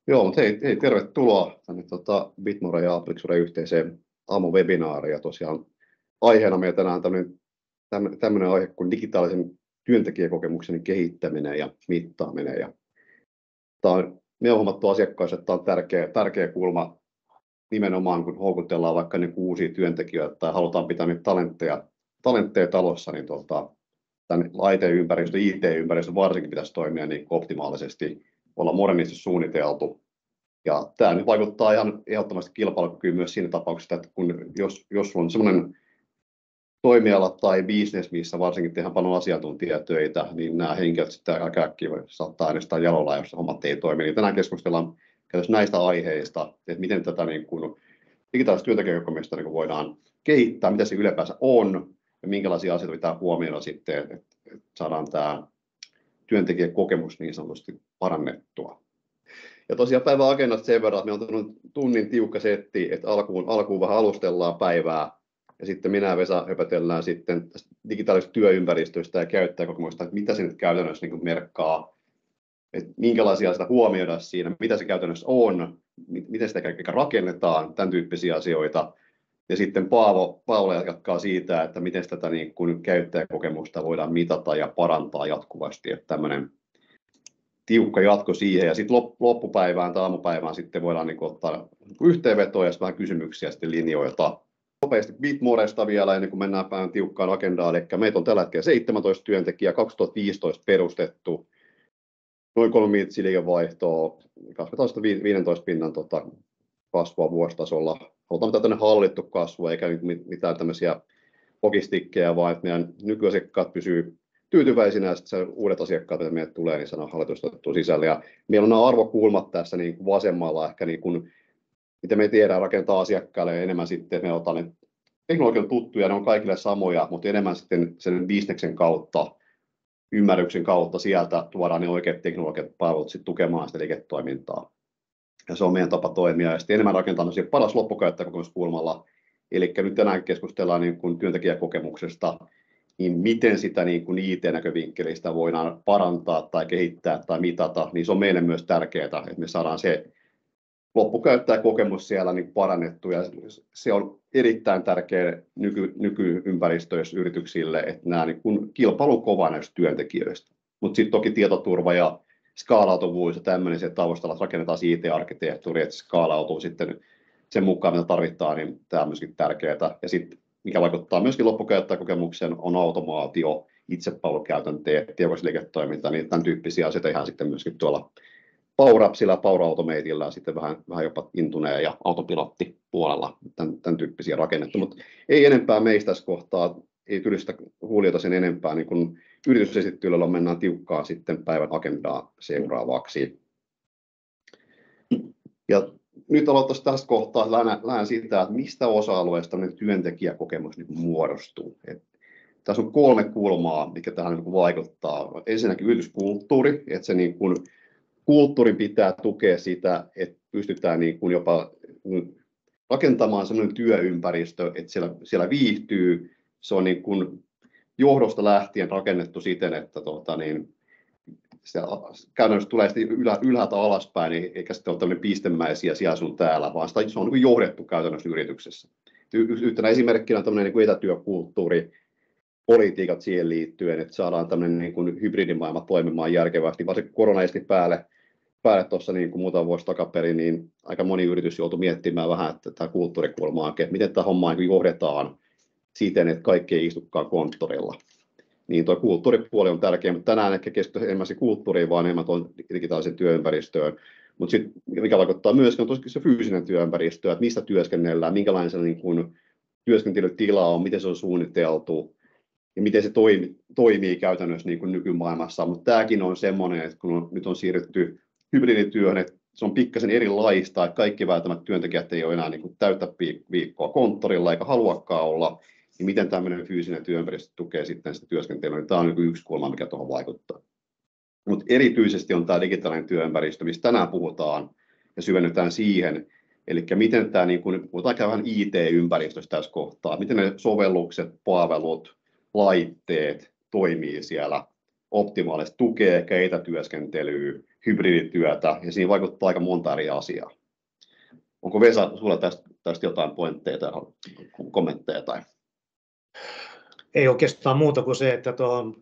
Joo, mutta hei, tervetuloa tänne Bitmore ja Applixure yhteiseen aamuvebinaariin. Ja tosiaan aiheena meillä tänään tämmöinen aihe kuin digitaalisen työntekijäkokemuksen kehittäminen ja mittaaminen. Ja me on huomattu asiakkaissa, että tämä on tärkeä kulma nimenomaan, kun houkutellaan vaikka niin uusia työntekijöitä tai halutaan pitää niitä talentteja talossa, niin tämän laiteympäristö, IT-ympäristö varsinkin pitäisi toimia niin optimaalisesti, olla modernisti suunniteltu. Ja tämä nyt vaikuttaa ihan ehdottomasti kilpailukykyyn myös siinä tapauksessa, että jos on sellainen toimiala tai business, missä varsinkin tehdään paljon asiantuntijatöitä, niin nämä henkilöt sitten aika äkkiä saattaa äänestää jalolla, jos hommat ei toimi. Niin tänään keskustellaan näistä aiheista, että miten tätä digitaalista työntekijäkokemusta voidaan kehittää, mitä se ylipäänsä on ja minkälaisia asioita pitää huomioida sitten, että saadaan tämä työntekijäkokemus niin sanotusti parannettua. Ja tosiaan päivän agendasta sen verran, että meillä on tunnin tiukka setti, että alkuun vähän alustellaan päivää ja sitten minä ja Vesa höpötellään sitten tästä digitaalisesta työympäristöstä ja käyttäjäkokemuksesta, että mitä se nyt käytännössä merkkaa, että minkälaisia asioita huomioida siinä, mitä se käytännössä on, miten sitä rakennetaan, tämän tyyppisiä asioita. Ja sitten Paavo jatkaa siitä, että miten tätä käyttäjäkokemusta voidaan mitata ja parantaa jatkuvasti, että tämmöinen tiukka jatko siihen, ja sitten loppupäivään tai aamupäivään sitten voidaan ottaa yhteenvetoja ja vähän kysymyksiä sitten linjoilta. Nopeasti Bitmoresta vielä ennen kuin mennään päin tiukkaan agendaan, eli meitä on tällä hetkellä 17 työntekijää, 2015 perustettu, noin 3 miljoonaa liikevaihtoa, 15 pinnan kasvua vuositasolla. Halutaan mitään tämmöinen hallittu kasvu, eikä mitään tämmöisiä logistikkeja, vaan että meidän nykyasiakkaat pysyy tyytyväisinä, ja sitten uudet asiakkaat, joita meille tulee, niin saadaan hallitusta sisälle. Ja meillä on nämä arvokulmat tässä vasemmalla, ehkä miten me tiedään rakentaa asiakkaille enemmän sitten, että me otetaan ne teknologian tuttuja, ne on kaikille samoja, mutta enemmän sitten sen bisneksen kautta, ymmärryksen kautta sieltä tuodaan ne oikeat teknologiat palvelut sitten tukemaan sitä liiketoimintaa. Ja se on meidän tapa toimia, ja sitten enemmän rakentaa paras loppukäyttäjäkokemuskulmalla. Eli nyt tänään keskustellaan työntekijäkokemuksesta, niin miten sitä IT-näkövinkkelistä voidaan parantaa tai kehittää tai mitata, niin se on meille myös tärkeää, että me saadaan se loppukäyttäjäkokemus siellä parannettu, ja se on erittäin tärkeä nykyympäristöissä yrityksille, että nämä kilpailu kova näistä työntekijöistä. Mutta sitten toki tietoturva ja skaalautuvuus ja tämmöinen se taustalla, että rakennetaan IT-arkkitehtuuri, että se skaalautuu sitten sen mukaan, mitä tarvitaan, niin tämä on myöskin tärkeää. Ja sitten mikä vaikuttaa myöskin loppukäyttäjäkokemukseen, on automaatio, itsepalvelukäytänteet, tietokoneliiketoiminta, niin tämän tyyppisiä asioita ihan sitten myöskin tuolla PowerAppsilla, Power Automatella ja sitten vähän jopa Intuneen ja autopilottipuolella tämän tyyppisiä rakennettu. Mutta ei enempää meistä tässä kohtaa, ei tylistä huoliota sen enempää, niin kun yritysesittelyllä mennään tiukkaan sitten päivän agendaa seuraavaksi. Ja nyt aloittaisiin tästä kohtaa lähden siitä, että mistä osa-alueesta työntekijäkokemus muodostuu. Tässä on 3 kulmaa, mikä tähän vaikuttaa. Ensinnäkin yrityskulttuuri, että se kulttuurin pitää tukea sitä, että pystytään jopa rakentamaan sellainen työympäristö, että siellä viihtyy. Se on johdosta lähtien rakennettu siten, että se käytännössä tulee ylhäältä alaspäin, eikä sitten ole tämmöinen pistemäisiä siellä sun täällä, vaan se on johdettu käytännössä yrityksessä. Yhtenä esimerkkinä on tämmöinen etätyökulttuuri, politiikat siihen liittyen, että saadaan tämmöinen hybridimaailma toimimaan järkevästi. Varsinkin korona esti päälle tuossa muutama vuosi takaperin, niin aika moni yritys joutui miettimään vähän, että tämä kulttuurikulma, että miten tämä homma johdetaan siten, että kaikki ei istukaan konttorilla. Niin tuo kulttuuripuoli on tärkeä, mutta tänään ehkä keskitytään enemmän kulttuuriin, vaan enemmän tuon digitaalisen työympäristöön. Mutta sitten mikä vaikuttaa myös, on tosiaan se fyysinen työympäristö, että mistä työskennellään, minkälainen se työskentelytila on, miten se on suunniteltu ja miten se toimii käytännössä nykymaailmassa. Mutta tämäkin on semmoinen, että kun nyt on siirrytty hybridityöhön, että se on pikkasen erilaista, että kaikki välttämättä työntekijät ei ole enää täyttä viikkoa konttorilla eikä haluakaan olla. Niin miten tämmöinen fyysinen työympäristö tukee sitten sitä työskentelyä, niin tämä on yksi kulma, mikä tuohon vaikuttaa. Mutta erityisesti on tämä digitaalinen työympäristö, mistä tänään puhutaan ja syvennytään siihen. Eli miten tämä, puhutaan vähän IT-ympäristöstä tässä kohtaa, miten ne sovellukset, palvelut, laitteet toimii siellä optimaalisesti, tukee ehkä etätyöskentelyä, hybridityötä, ja siinä vaikuttaa aika monta eri asiaa. Onko Vesa, sulla tästä jotain pointteja tai kommentteja? Tai? Ei oikeastaan muuta kuin se, että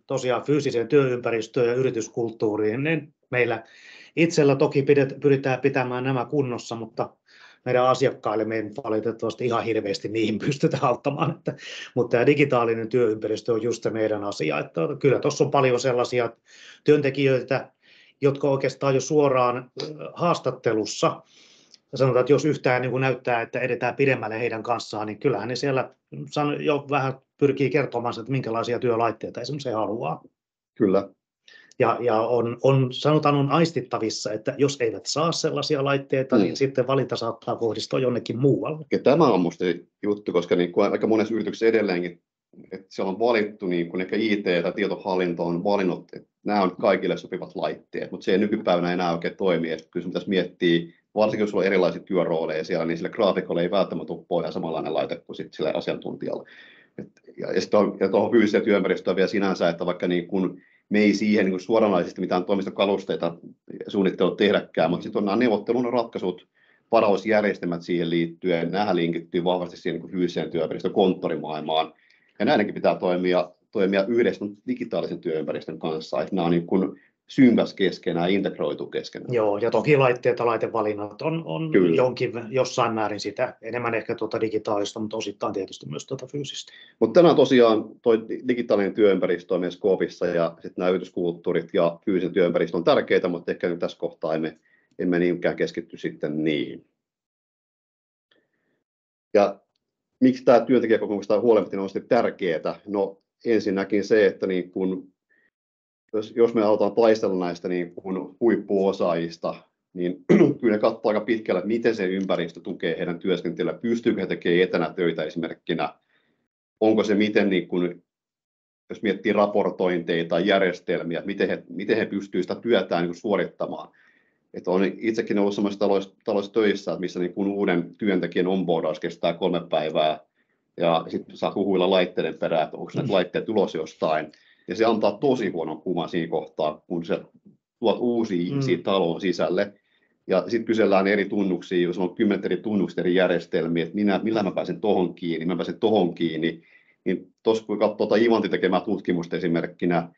tosiaan fyysiseen työympäristöön ja yrityskulttuuriin, niin meillä itsellä toki pyritään pitämään nämä kunnossa, mutta meidän asiakkaille me ei valitettavasti ihan hirveästi niihin pystytä auttamaan. Mutta tämä digitaalinen työympäristö on just se meidän asia. Että kyllä tuossa on paljon sellaisia työntekijöitä, jotka oikeastaan jo suoraan haastattelussa, sanotaan, että jos yhtään niin näyttää, että edetään pidemmälle heidän kanssaan, niin kyllähän ne siellä jo vähän pyrkii kertomaan, että minkälaisia työlaitteita esimerkiksi he haluaa. Kyllä. Ja on aistittavissa, että jos eivät saa sellaisia laitteita, niin sitten valinta saattaa kohdistua jonnekin muualle. Ja tämä on minusta juttu, koska niin kuin aika monessa yrityksessä edelleenkin, että siellä on valittu, niin kuin ehkä IT- tai tietohallinto on valinnut, että nämä on kaikille sopivat laitteet, mutta se ei nykypäivänä enää oikein toimi. Että kyllä pitäisi miettiä, varsinkin jos sulla on erilaisia työrooleja siellä, niin sillä graafikolla ei välttämättä ole pohjaa samanlainen laite kuin sillä asiantuntijalla. Ja tuohon fyysiseen työympäristöön vielä sinänsä, että vaikka niin kun me ei siihen niin suoranaisesti mitään toimistokalusteita suunnittelua tehdäkään, mutta sitten on nämä neuvottelun ratkaisut, varausjärjestelmät siihen liittyen, nämä linkittyy vahvasti siihen niin fyysiseen työympäristön konttorimaailmaan. Ja näidenkin pitää toimia yhdessä digitaalisen työympäristön kanssa, että nämä on niin kuin synkäs keskenään, integroitu keskenään. Joo, ja toki laitteet ja laitevalinnat on jossain määrin sitä, enemmän ehkä digitaalista, mutta osittain tietysti myös fyysistä. Mutta tänään tosiaan tuo digitaalinen työympäristö on meidän skoopissa, ja sitten nämä yrityskulttuurit ja fyysinen työympäristö on tärkeitä, mutta ehkä nyt tässä kohtaa emme niinkään keskitty sitten niihin. Ja miksi tämä työntekijäkokemuksesta huolehtiminen on sitten tärkeää? No ensinnäkin se, että niin kun jos me aletaan taistella näistä niin kuin huippuosaajista, niin kyllä ne katsoo aika pitkälle, että miten se ympäristö tukee heidän työskentelyä, pystyykö he tekemään etänä töitä esimerkkinä, onko se miten, niin kuin, jos miettii raportointeja tai järjestelmiä, miten he pystyvät sitä työtään niin kuin suorittamaan. Että olen itsekin ollut sellaisessa taloissa töissä, missä niin kuin uuden työntekijän onboardaus kestää 3 päivää, ja sitten saa huhuilla laitteiden perään, että onko näitä laitteet tulos jostain. Ja se antaa tosi huonon kuvan siinä kohtaa, kun sä tuot uusia ihmisiä taloon sisälle. Ja sitten kysellään eri tunnuksia, jos on 10 eri tunnuksia eri järjestelmiä, että millä mä pääsen tohon kiinni, mä pääsen tohon kiinni. Niin tuossa kun katsoo Ivanti tekemää tutkimusta esimerkkinä,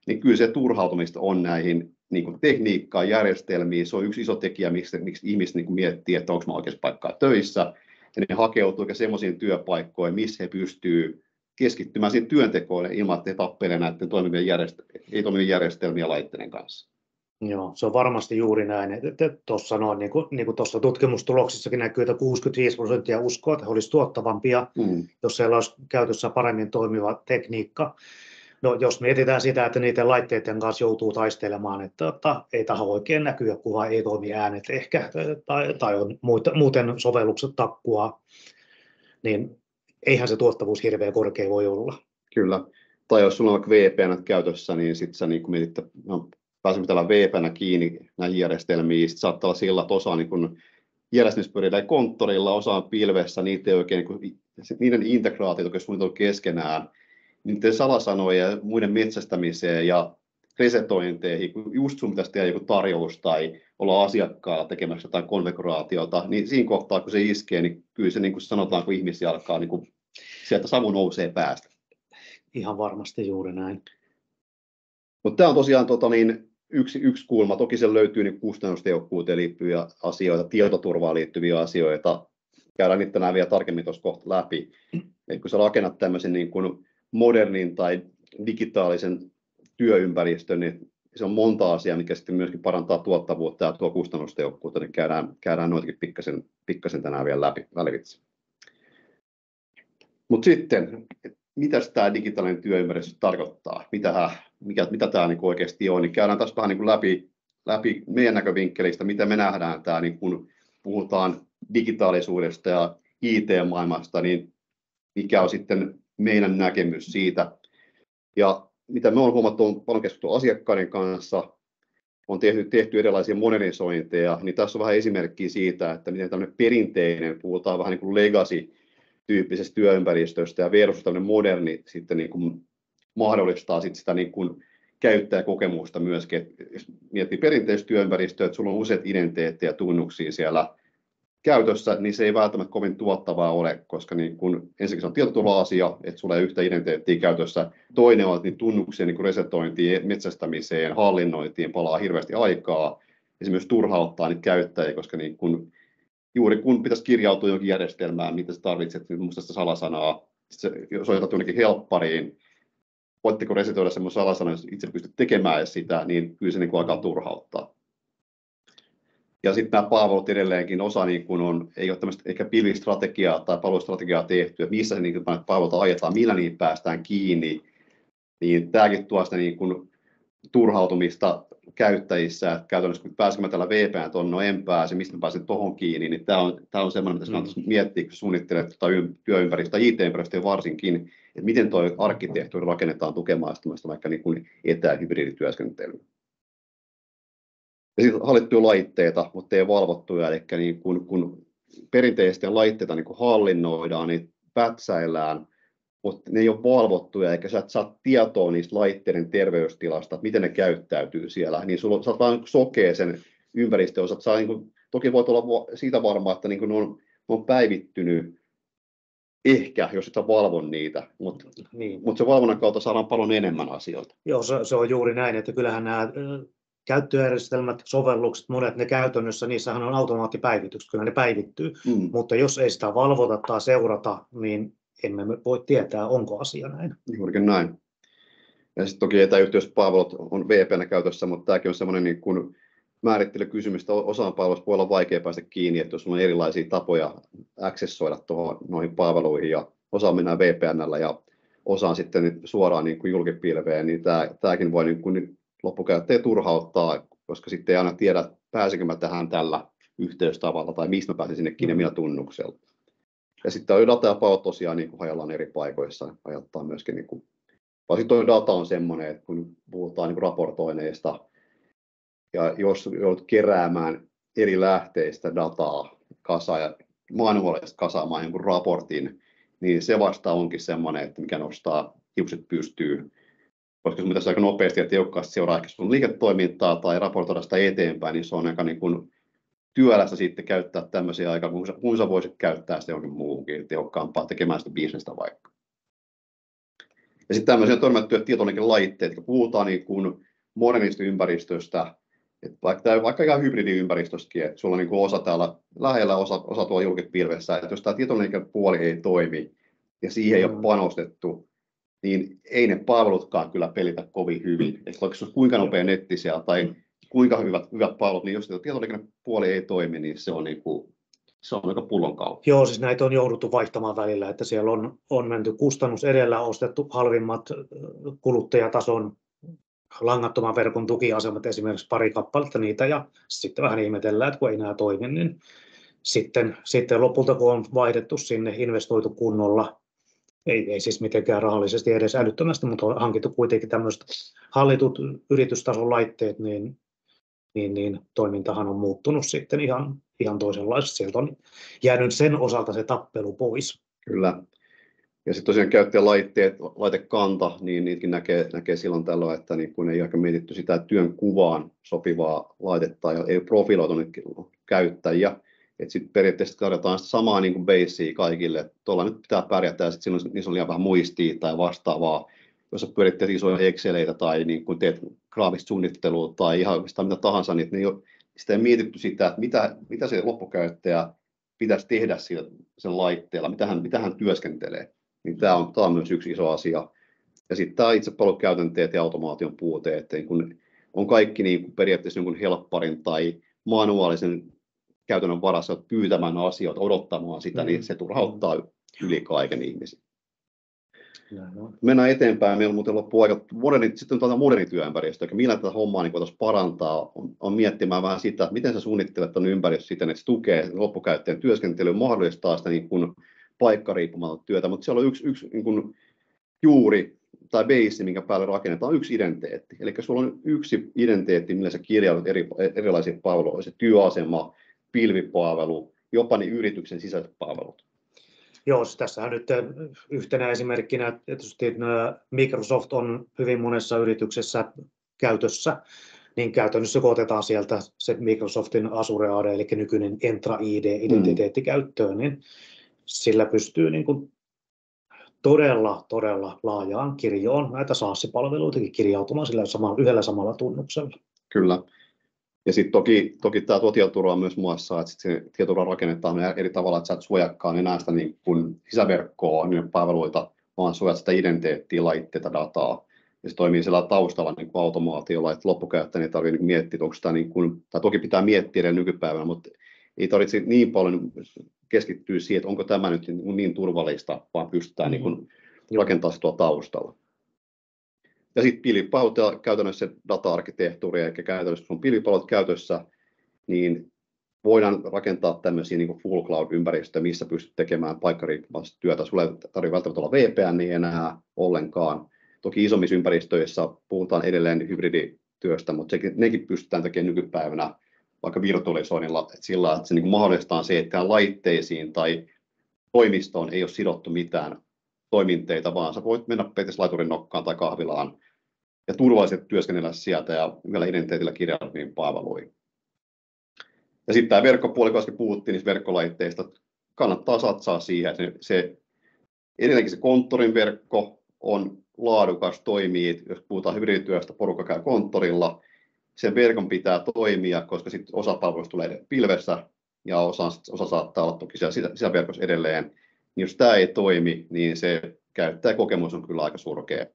niin kyllä se turhautumista on näihin niin kuin tekniikkaan, järjestelmiin. Se on yksi iso tekijä, miksi ihmiset niin kuin miettii, että onko mä oikeassa paikkaa töissä. Ja ne hakeutuu semmoisiin työpaikkoihin, missä he pystyvät keskittymään siihen työntekoon ilman, että he tappelevat näiden toimivien järjestelmien ja laitteiden kanssa. Joo, se on varmasti juuri näin. Tuossa niin kuin tuossa tutkimustuloksissakin näkyy, että 65% uskoo, että he olisivat tuottavampia, jos siellä olisi käytössä paremmin toimiva tekniikka. No, jos mietitään sitä, että niiden laitteiden kanssa joutuu taistelemaan, että ei taho oikein näkyä, kunhan ei toimi äänet ehkä, tai on muuten sovellukset takkuaa, niin eihän se tuottavuus hirveän korkea voi olla. Kyllä. Tai jos sulla on vaikka VPN käytössä, niin sitten sä niin mietit, että pääsemme tällä VPN kiinni näihin järjestelmiin. Sitten saattaa olla sillä, että osa niin järjestelmispyöriä konttorilla, osa on pilvessä, niiden integraatiot, jotka suunniteltu keskenään, niiden salasanoja ja muiden metsästämiseen ja resetointeihin, kun just sun pitäisi tehdä joku tarjous tai olla asiakkaalla tekemässä jotain konfiguraatiota, niin siinä kohtaa, kun se iskee, niin kyllä se niin kuin sanotaan, kun ihmisiä alkaa, niin kuin, sieltä savu nousee päästä. Ihan varmasti juuri näin. Mutta tämä on tosiaan yksi kulma. Toki se löytyy niin kustannustehokkuuteen liittyviä asioita, tietoturvaan liittyviä asioita. Käydään niitä tänään vielä tarkemmin tuossa kohta läpi. Et kun sä rakennat tämmöisen niin kuin modernin tai digitaalisen työympäristön, niin se on monta asiaa, mikä sitten myöskin parantaa tuottavuutta ja tuo kustannustehokkuutta, niin käydään noitakin pikkasen tänään vielä lävitse. Mutta sitten, mitä tämä digitaalinen työympäristö tarkoittaa? Mitä tämä niin oikeasti on? Niin käydään tässä vähän niin läpi meidän näkövinkkelistä, mitä me nähdään tämä, niin kun puhutaan digitaalisuudesta ja IT-maailmasta, niin mikä on sitten meidän näkemys siitä. Ja mitä me on huomattu, on paljon keskustelua asiakkaiden kanssa, on tehty erilaisia modernisointeja, niin tässä on vähän esimerkkiä siitä, että miten tämmöinen perinteinen, puhutaan vähän niin kuin legacy-tyyppisestä työympäristöstä ja versus tämmöinen moderni sitten niin kuin mahdollistaa sitten sitä niin kuin käyttäjäkokemusta myöskin. Et jos miettii perinteistä työympäristöä, että sulla on useat identiteettejä ja tunnuksia siellä käytössä, niin se ei välttämättä kovin tuottavaa ole, koska niin kun, ensinnäkin se on tietoturva-asia, että sulla ei yhtä identiteettiä käytössä. Toinen on, että niin tunnuksien niin resetointiin, metsästämiseen, hallinnointiin palaa hirveästi aikaa. Ja se myös turhauttaa niitä käyttäjiä, koska niin kun, juuri kun pitäisi kirjautua jonkin järjestelmään, mitä sä tarvitset, niin muista sitä salasanaa, jos soitat jonnekin helppariin, voitteko resetoida semmoinen salasana, jos itse pystyt tekemään sitä, niin kyllä se niin alkaa turhauttaa. Ja sitten nämä palvelut edelleenkin, osa niin kun on, ei ole tämmöistä ehkä pilvistrategiaa tai palvelustrategiaa tehty, että missä niin palveluita ajetaan, millä niihin päästään kiinni, niin tämäkin tuo sitä niin kun turhautumista käyttäjissä, että käytännössä kun pääsenkö mä tällä VPN tuonne, no en pääse, mistä mä pääsen tuohon kiinni, niin tämä on semmoinen, mitä kannattaa miettiä, kun suunnittelet työympäristöä, IT-ympäristöä varsinkin, että miten tuo arkkitehtuuri rakennetaan tukemaan sitä vaikka niin kuin etä- ja hybridityöskentelyä. Ja sitten hallittuja laitteita, mutta ei valvottuja, eli niin kun perinteisesti laitteita niin kun hallinnoidaan, niin pätsäillään, mutta ne ei ole valvottuja, eikä sä et saa tietoa niistä laitteiden terveystilasta, että miten ne käyttäytyy siellä, niin sä oot vaan sokea sen ympäristön, niin toki voit olla siitä varma, että niin ne on päivittynyt, ehkä, jos et valvon niitä, mutta se valvonnan kautta saadaan paljon enemmän asioita. Joo, se on juuri näin, että kyllähän nämä käyttöjärjestelmät, sovellukset, monet ne käytännössä, niissähän on automaattipäivitykset, kyllä ne päivittyy, mutta jos ei sitä valvota tai seurata, niin emme voi tietää, onko asia näin. Juurikin näin. Ja sitten toki etäyhteyspalvelut on VPN käytössä, mutta tämäkin on semmoinen niin kuin määrittelykysymys, osaan palveluista voi olla vaikea päästä kiinni, että jos on erilaisia tapoja accessoida noihin palveluihin, ja osaan mennään VPN:llä ja osaan sitten suoraan niin kuin julkipilveen, niin tämäkin voi niin kuin loppukäyttäjä turhauttaa, koska sitten ei aina tiedä, pääsenkö mä tähän tällä yhteystavalla tai mistä mä pääsen sinne kiinni millä tunnuksella. Ja sitten on data ja palvelut tosiaan niin kuin hajallaan eri paikoissa, ajattaa myöskin, niin kuin, varsinkin tuo data on semmoinen, että kun puhutaan niin kuin raportoineista, ja jos joudut keräämään eri lähteistä dataa kasaan ja manuaalisesti kasaamaan jonkun raportin, niin se vasta onkin semmoinen, että mikä nostaa hiukset pystyyn. Koska sun pitäisi aika nopeasti ja tehokkaasti seuraa ehkä sun liiketoimintaa tai raportoida sitä eteenpäin, niin se on aika niin kuin työlästä sitten käyttää tämmöisiä aikaa, kun sä voisit käyttää sitä jonkin muuhunkin tehokkaampaa tekemään sitä bisnestä vaikka. Ja sitten tämmöisiä törmättyjä tietoliikennelaitteita, kun puhutaan niin kuin modernista ympäristöstä, että vaikka ihan hybridiympäristössäkin, että sulla on niin kuin osa täällä lähellä, osa tuolla julkipilvessä, että jos tämä tietoliikennepuoli ei toimi ja siihen ei ole panostettu, niin ei ne palvelutkaan kyllä pelitä kovin hyvin. Että vaikka se olisi kuinka nopea netti siellä tai kuinka hyvät palvelut, niin jos tietoliikennepuoli ei toimi, niin se on aika pullonkaula. Joo, siis näitä on jouduttu vaihtamaan välillä, että siellä on menty kustannus edellä, ostettu halvimmat kuluttajatason langattoman verkon tukiasemat, esimerkiksi pari kappaletta niitä, ja sitten vähän ihmetellään, että kun ei enää toimi, niin sitten lopulta kun on vaihdettu sinne, investoitu kunnolla, ei siis mitenkään rahallisesti edes älyttömästi, mutta on hankittu kuitenkin tämmöiset hallitut yritystason laitteet, niin toimintahan on muuttunut sitten ihan toisenlaisesti. Sieltä on jäänyt sen osalta se tappelu pois. Kyllä. Ja sitten tosiaan käyttäjälaitteet, laitekanta, niin niitäkin näkee silloin tällöin, että niin kun ei ole mietitty sitä työn kuvaan sopivaa laitetta ja ei profiloitu niitä käyttäjiä. Sitten periaatteessa tarjotaan sitä samaa niin kuin basea kaikille. Tuolla nyt pitää pärjätä ja sitten silloin niissä on liian vähän muistia tai vastaavaa. Jos sä pyöritteet isoja Exceleitä tai niin kun teet graafista suunnittelua tai ihan mitä tahansa, niin sitä ei mietitty sitä, että mitä se loppukäyttäjä pitäisi tehdä sen laitteella, mitä hän työskentelee. Niin tämä on myös yksi iso asia. Ja sitten tämä itsepalvelukäytänteet ja automaation puute, että niin kun on kaikki niin kun periaatteessa jonkun helpparin tai manuaalisen käytännön varassa pyytämään asioita, odottamaan sitä, niin se turhauttaa yli kaiken ihmisiä. Mennään eteenpäin. Meillä on muuten loppuaika sitten moderni työympäristö, eli millä tätä hommaa niin voitaisiin parantaa, on miettimään vähän sitä, että miten sä suunnittelet tuon ympäristön siten, että se tukee loppukäyttäjän työskentelyä, mahdollistaa sitä niin kuin paikkariippumatonta työtä, mutta siellä on yksi niin kuin juuri tai base, minkä päälle rakennetaan, on yksi identiteetti. Eli sulla on yksi identiteetti, millä sä kirjaudut erilaisia palveluja, se työasema, pilvipalvelu, jopa niin yrityksen sisäiset palvelut. Joo, tässähän nyt yhtenä esimerkkinä tietysti Microsoft on hyvin monessa yrityksessä käytössä, niin käytännössä kun otetaan sieltä se Microsoftin Azure AD, eli nykyinen Entra ID-identiteetti käyttöön, niin sillä pystyy niin kuin todella laajaan kirjoon näitä SaaS-palveluitakin kirjautumaan sillä yhdellä samalla tunnuksella. Kyllä. Ja sitten toki tämä tietoturva on myös muassa, että se tietoturva rakennetaan eri tavalla, että sä et suojakkaan enää sitä niin kuin sisäverkkoa, niin palveluita, vaan suojat sitä identiteettiä, laitteita, dataa. Ja se toimii siellä taustalla niin kuin automaatiolla, että loppukäyttäjä ei tarvitse niin miettiä, onko sitä niin kuin, tai toki pitää miettiä edelleen nykypäivänä, mutta ei tarvitse niin paljon keskittyä siihen, että onko tämä nyt niin turvallista, vaan pystytään niin kuin rakentamaan sitä taustalla. Ja sitten pilvipalvelut ja käytännössä data-arkkitehtuuri, eli käytännössä kun on pilvipalvelut käytössä, niin voidaan rakentaa tämmöisiä niin kuin full cloud-ympäristöjä, missä pystyt tekemään paikkariippumaista työtä. Sulla ei tarvitse välttämättä olla VPN enää ollenkaan. Toki isommissa ympäristöissä puhutaan edelleen hybridityöstä, mutta nekin pystytään tekemään nykypäivänä vaikka virtualisoinnilla sillä, että se niin kuin mahdollistaa se, että laitteisiin tai toimistoon ei ole sidottu mitään toiminteita, vaan sä voit mennä periaatteessa laiturin nokkaan tai kahvilaan ja turvallisesti työskennellä sieltä ja vielä identiteetillä kirjautuviin palveluihin. Ja sitten tämä verkkopuoli, kun äsken puhuttiin niistä verkkolaitteista, kannattaa satsaa siihen, että edelleenkin se konttorin verkko on laadukas, toimii, jos puhutaan hybridityöstä, porukka käy konttorilla, sen verkon pitää toimia, koska sitten osa palveluista tulee pilvessä ja osa saattaa olla toki siellä sisäverkossa edelleen. Niin jos tämä ei toimi, niin se käyttäjäkokemus on kyllä aika surkea.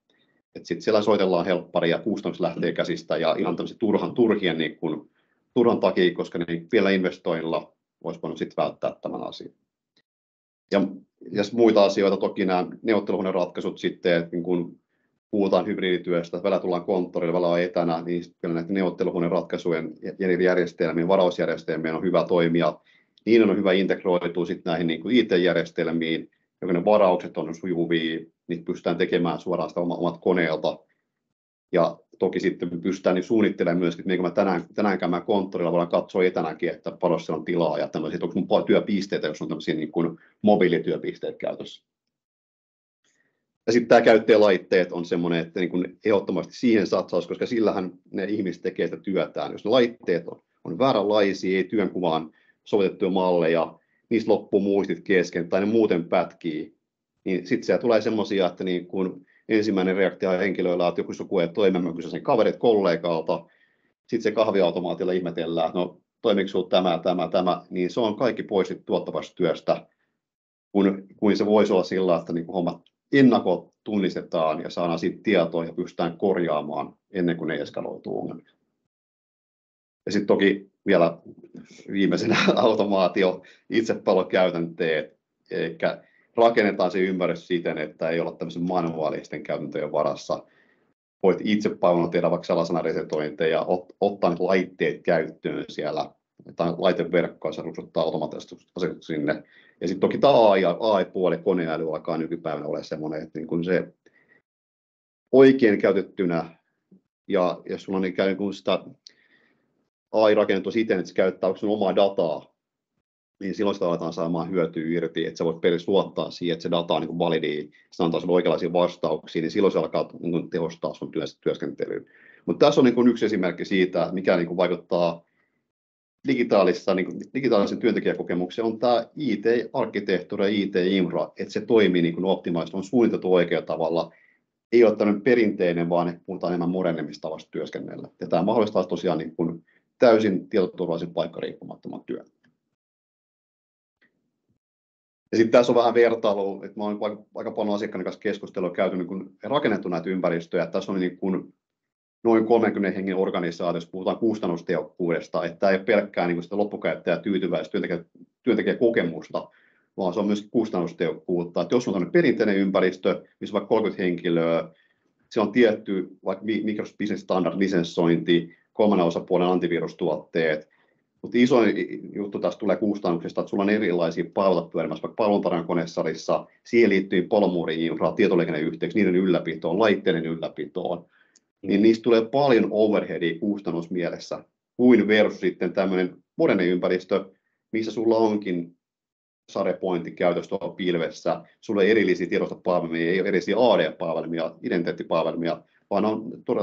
Sitten siellä soitellaan helpparia, kustannus lähtee käsistä ja ihan tämmöisen turhien niin kuin, turhan takia, koska niin vielä investoinnilla olisi voinut sitten välttää tämän asian. Ja muita asioita, toki nämä neuvotteluhuoneratkaisut sitten, että niin kun puhutaan hybridityöstä, välillä tullaan konttorille, välillä on etänä, niin kyllä näiden neuvotteluhuoneratkaisujen ja järjestelmien, varausjärjestelmien on hyvä toimia. Niiden on hyvä integroitua sitten näihin niin kuin IT-järjestelmiin, joko ne varaukset on sujuvia, niitä pystytään tekemään suoraan sitä omat koneelta. Ja toki sitten pystytään niin suunnittelemaan myöskin, että niin kuin tänään käymään konttorilla, voidaan katsoa etänäkin, että paljon siellä on tilaa ja tämmöisiä, onko mun työpisteitä, jos on tämmöisiä niin kuin mobiilityöpisteet käytössä. Ja sitten tämä käyttäjälaitteet on semmoinen, että niin kuin ehdottomasti siihen satsaus, koska sillähän ne ihmiset tekee sitä työtään. Jos ne laitteet on vääränlaisia, ei työnkuvaan sovitettuja malleja, niistä loppuu muistit kesken tai ne muuten pätkii, niin sitten siellä tulee semmoisia, että niin kun ensimmäinen reaktio henkilöillä on, että joku suku ei toimi, mä kysyn sen kaverit kollegalta, sitten se kahviautomaatilla ihmetellään, että no toimiiko sinulla tämä, niin se on kaikki pois tuottavasta työstä, kun se voisi olla sillä, että niin hommat ennakko tunnistetaan ja saadaan siitä tietoa ja pystytään korjaamaan ennen kuin ne eskaloituu ongelmia. Ja sitten toki vielä viimeisenä automaatio, itsepalvelukäytänteet, eli rakennetaan se ympäristö siten, että ei olla tämmöisen manuaalisten käytäntöjen varassa. Voit itsepalveluna tehdä vaikka sellaisena resetointeja, ottaa nyt laitteet käyttöön siellä, tai laiteverkkoa, se ruksuttaa automaattisesti sinne. Ja sitten toki tämä AI-puoli, koneäly alkaa nykypäivänä olla semmoinen, että niin kun se oikein käytettynä, ja jos sulla on ikään kuin sitä AI rakennettu siten, että se käyttää sun omaa dataa, niin silloin sitä aletaan saamaan hyötyä irti, että sä voit periaatteessa luottaa siihen, että se data on niin validia, se antaa sinulle oikeanlaisia vastauksia, niin silloin se alkaa niin tehostaa sun työskentelyä. Mutta tässä on niin yksi esimerkki siitä, mikä niin vaikuttaa digitaalisen työntekijäkokemukseen, on tämä IT-arkkitehtuuri ja IT-infra, että se toimii niin optimaalisesti, on suunniteltu oikealla tavalla, ei ole tämmöinen perinteinen, vaan puhutaan enemmän modernemmista tavasta työskennellä. Ja tämä mahdollistaa tosiaan niin kuin täysin tietoturvallisen paikkariippumattoman työn. Ja sitten tässä on vähän vertailu, että mä olen aika paljon asiakkaiden kanssa keskustelua käyty niin kun rakennettu näitä ympäristöjä. Tässä on niin kun noin 30 hengen organisaatiossa, puhutaan kustannustehokkuudesta, että tämä ei ole pelkkää niin sitä loppukäyttäjää tyytyväistä työntekijäkokemusta, vaan se on myös kustannustehokkuutta. Että jos on tämmöinen perinteinen ympäristö, missä on vaikka 30 henkilöä, se on tietty vaikka Microsoft Business Standard -lisenssointi, kolmannen osapuolen antivirustuotteet. Mutta iso juttu tässä tulee kustannuksesta, että sulla on erilaisia palveluita pyörimässä, vaikka palveluntarjoajan konesalissa, siihen liittyy polmuuri-infraa, tietoliikenneyhteyksiä, niiden ylläpitoon, laitteiden ylläpitoon, niin niistä tulee paljon overheadia kustannusmielessä, kuin versus sitten tämmöinen moderni ympäristö, missä sulla onkin sadepointti tuolla pilvessä, sulla ei erillisiä tiedostopalvelimia, ei ole erillisiä AD-palvelimia, identiteettipalvelimia, vaan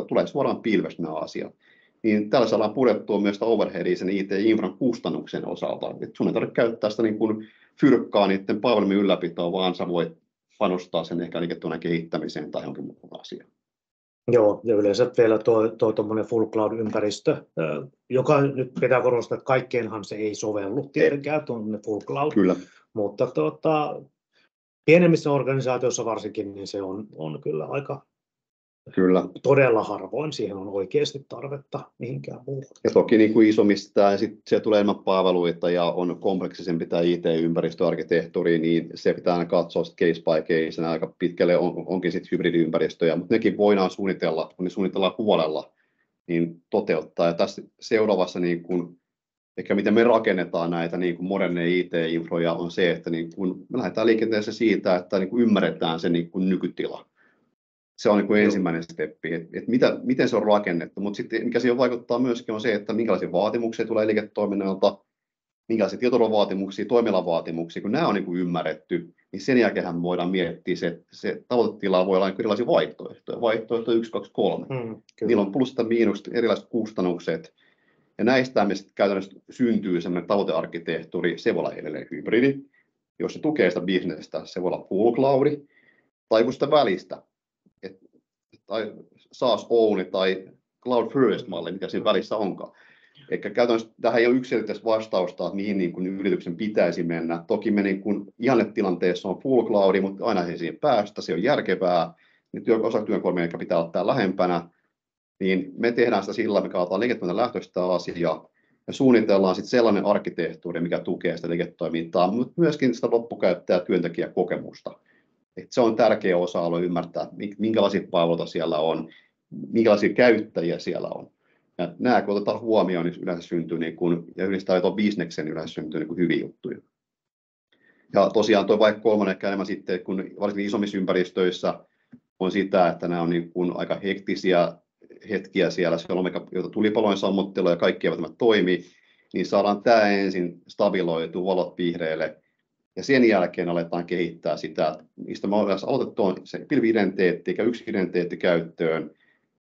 tulee suoraan pilvestä nämä asiat. Niin tällä saadaan purettua myös sitä overheadia sen IT-infran kustannuksen osalta. Et sun ei tarvitse käyttää sitä niin kuin fyrkkaa niiden palvelimien ylläpitoa, vaan sä voit panostaa sen ehkä liiketoiminnan kehittämiseen tai jonkin muun asiaan. Joo, ja yleensä vielä tuo tuommoinen full cloud-ympäristö, joka nyt pitää korostaa, että kaikkeenhan se ei sovellu tietenkään tuonne full cloud. Kyllä. Mutta pienemmissä organisaatioissa varsinkin, niin se on kyllä aika todella harvoin. Siihen on oikeasti tarvetta mihinkään muuhun. Ja toki niin kuin isommista, ja sitten siellä tulee enemmän palveluita ja on kompleksisempi tämä IT-ympäristöarkkitehtuuri, niin se pitää aina katsoa case by case, aika pitkälle onkin sitten hybridiympäristöjä, mutta nekin voidaan suunnitella, kun ne suunnitellaan huolella, niin toteuttaa. Ja tässä seuraavassa, niin kuin, ehkä miten me rakennetaan näitä niin kuin moderneja IT-infroja, on se, että niin kuin me lähdetään liikenteessä siitä, että niin kuin ymmärretään se niin kuin nykytila. Se on niin kuin ensimmäinen steppi, että miten se on rakennettu, mutta sitten mikä siihen vaikuttaa myöskin on se, että minkälaisia vaatimuksia tulee liiketoiminnalta, minkälaisia tietoturvavaatimuksia, toimialavaatimuksia, kun nämä on niin kuin ymmärretty, niin sen jälkeen voidaan miettiä se tavoitetila voi olla niin erilaisia vaihtoehtoja, vaihtoehto 1, 2, 3. Niillä on plusta miinukset, erilaiset kustannukset, ja näistä me sitten käytännössä syntyy sellainen tavoitearkkitehtuuri, se voi olla edelleen hybridi, jos se tukee sitä bisnestä, se voi olla full cloudi, tai kun sitä välistä, tai SaaS only tai cloud first malli, mikä siinä välissä onkaan. Eli käytännössä tähän ei ole yksilöllistä vastausta, että mihin niin kuin yrityksen pitäisi mennä. Toki me niin kuin ihannetilanteessa on full cloudi, mutta aina ei siihen päästä, se on järkevää. Niin osatyönkuormia, joka pitää ottaa lähempänä, niin me tehdään sitä sillä, mikä otetaan liiketoiminnan lähtöistä asiaa ja suunnitellaan sitten sellainen arkkitehtuuri, mikä tukee sitä liiketoimintaa, mutta myöskin sitä loppukäyttäjä- ja työntekijäkokemusta. Et se on tärkeä osa-alue ymmärtää, minkälaisia palveluita siellä on, minkälaisia käyttäjiä siellä on. Ja nämä kun otetaan huomioon, niin yleensä syntyy, niin kun, ja yhdistää tuon bisneksen, niin yleensä syntyy niin kun hyviä juttuja. Ja tosiaan tuo vaikka kolmonen ehkä enemmän sitten, kun varsinkin isommissa ympäristöissä on sitä, että nämä on niin kun aika hektisiä hetkiä siellä on, joita tulipalojen sammuttelua ja kaikki eivät toimi, niin saadaan tämä ensin stabiloitua, valot vihreille, ja sen jälkeen aletaan kehittää sitä, mistä me ollaan aloitettu on se pilvi-identiteetti, yksi identiteetti käyttöön,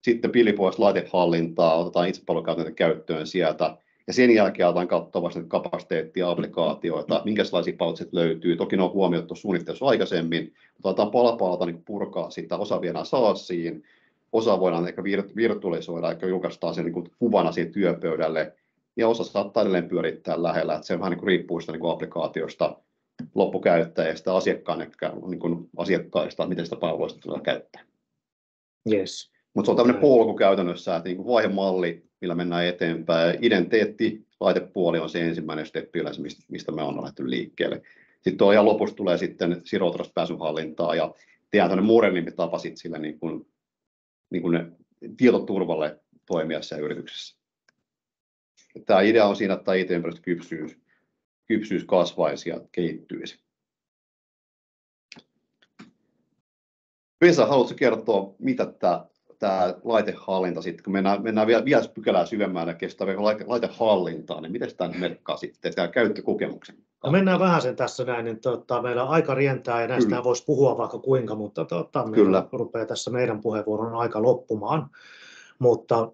sitten pilvipohjaista laitehallintaa, otetaan itsepalvelukäytäntöjä käyttöön sieltä, ja sen jälkeen aletaan katsoa vasta kapasiteettia, applikaatioita, minkälaisia palveluita löytyy. Toki ne on huomioitu suunnittelussa aikaisemmin, mutta aletaan pala-palalta niin purkaa sitä, osa viedään SaaSiin, osa voidaan ehkä virtualisoida, ehkä julkaistaan sen niin kuvana siihen työpöydälle, ja osa saattaa edelleen pyörittää lähellä, että se vähän niin riippuu sitä niin applikaatiosta, loppukäyttäjistä, asiakkaista, miten sitä palveluista tulee käyttää. Yes. Mutta se on tämmöinen polku käytännössä, että niin vaihemalli, millä mennään eteenpäin. Identiteetti, laitepuoli on se ensimmäinen steppi yleensä, mistä me on lähdetty liikkeelle. Sitten tuo ihan lopussa tulee sitten siroutuvasta pääsyhallintaa ja tehdään tämmöinen modernimpi tapa sitten sille niin kuin ne tietoturvalle toimia siellä yrityksessä. Tämä idea on siinä, että tämä IT-ympäristö kypsyys kasvaisi ja kehittyisi. Vesa, haluatko kertoa, mitä tämä laitehallinta sitten, kun mennään vielä pykälää syvemmälle, kestää vielä laitehallintaa, niin miten tämä merkkaa sitten tämä käyttökokemuksen? No mennään vähän sen tässä näin, niin meillä aika rientää ja näistä voisi puhua vaikka kuinka, mutta meillä rupeaa tässä meidän puheenvuoron aika loppumaan. Mutta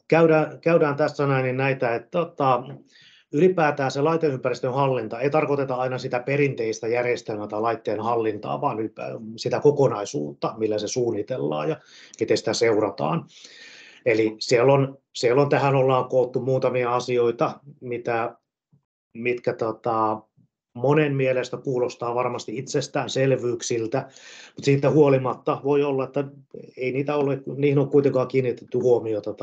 käydään tässä näin niin näitä, että ylipäätään se laiteympäristön hallinta ei tarkoiteta aina sitä perinteistä järjestelmää tai laitteen hallintaa, vaan sitä kokonaisuutta, millä se suunnitellaan ja miten sitä seurataan. Eli siellä on tähän ollaan koottu muutamia asioita, mitkä monen mielestä kuulostaa varmasti itsestäänselvyyksiltä, mutta siitä huolimatta voi olla, että ei niihin ole kuitenkaan kiinnitetty huomiota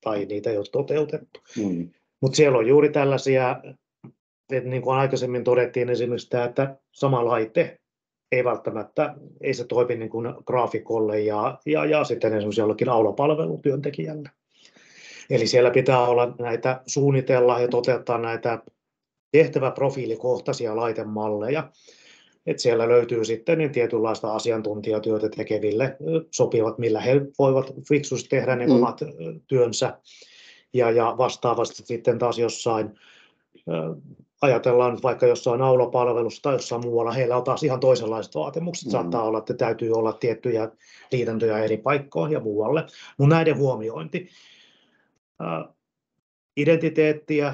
tai niitä ei ole toteutettu. Mutta siellä on juuri tällaisia, että niin kuin aikaisemmin todettiin esimerkiksi tämä, että sama laite ei välttämättä ei se toimi niin kuin graafikolle ja sitten esimerkiksi jollakin aulapalvelutyöntekijälle. Eli siellä pitää olla näitä suunnitella ja toteuttaa näitä tehtäväprofiilikohtaisia laitemalleja. Että siellä löytyy sitten niin tietynlaista asiantuntijatyötä tekeville sopivat, millä he voivat fiksusti tehdä ne omat työnsä. Ja vastaavasti sitten taas jossain ajatellaan nyt vaikka jossain aulapalvelussa tai jossain muualla, heillä on taas ihan toisenlaiset vaatimukset. Saattaa olla, että täytyy olla tiettyjä liitäntöjä eri paikkoihin ja muualle. Mutta näiden huomiointi. Identiteettiä,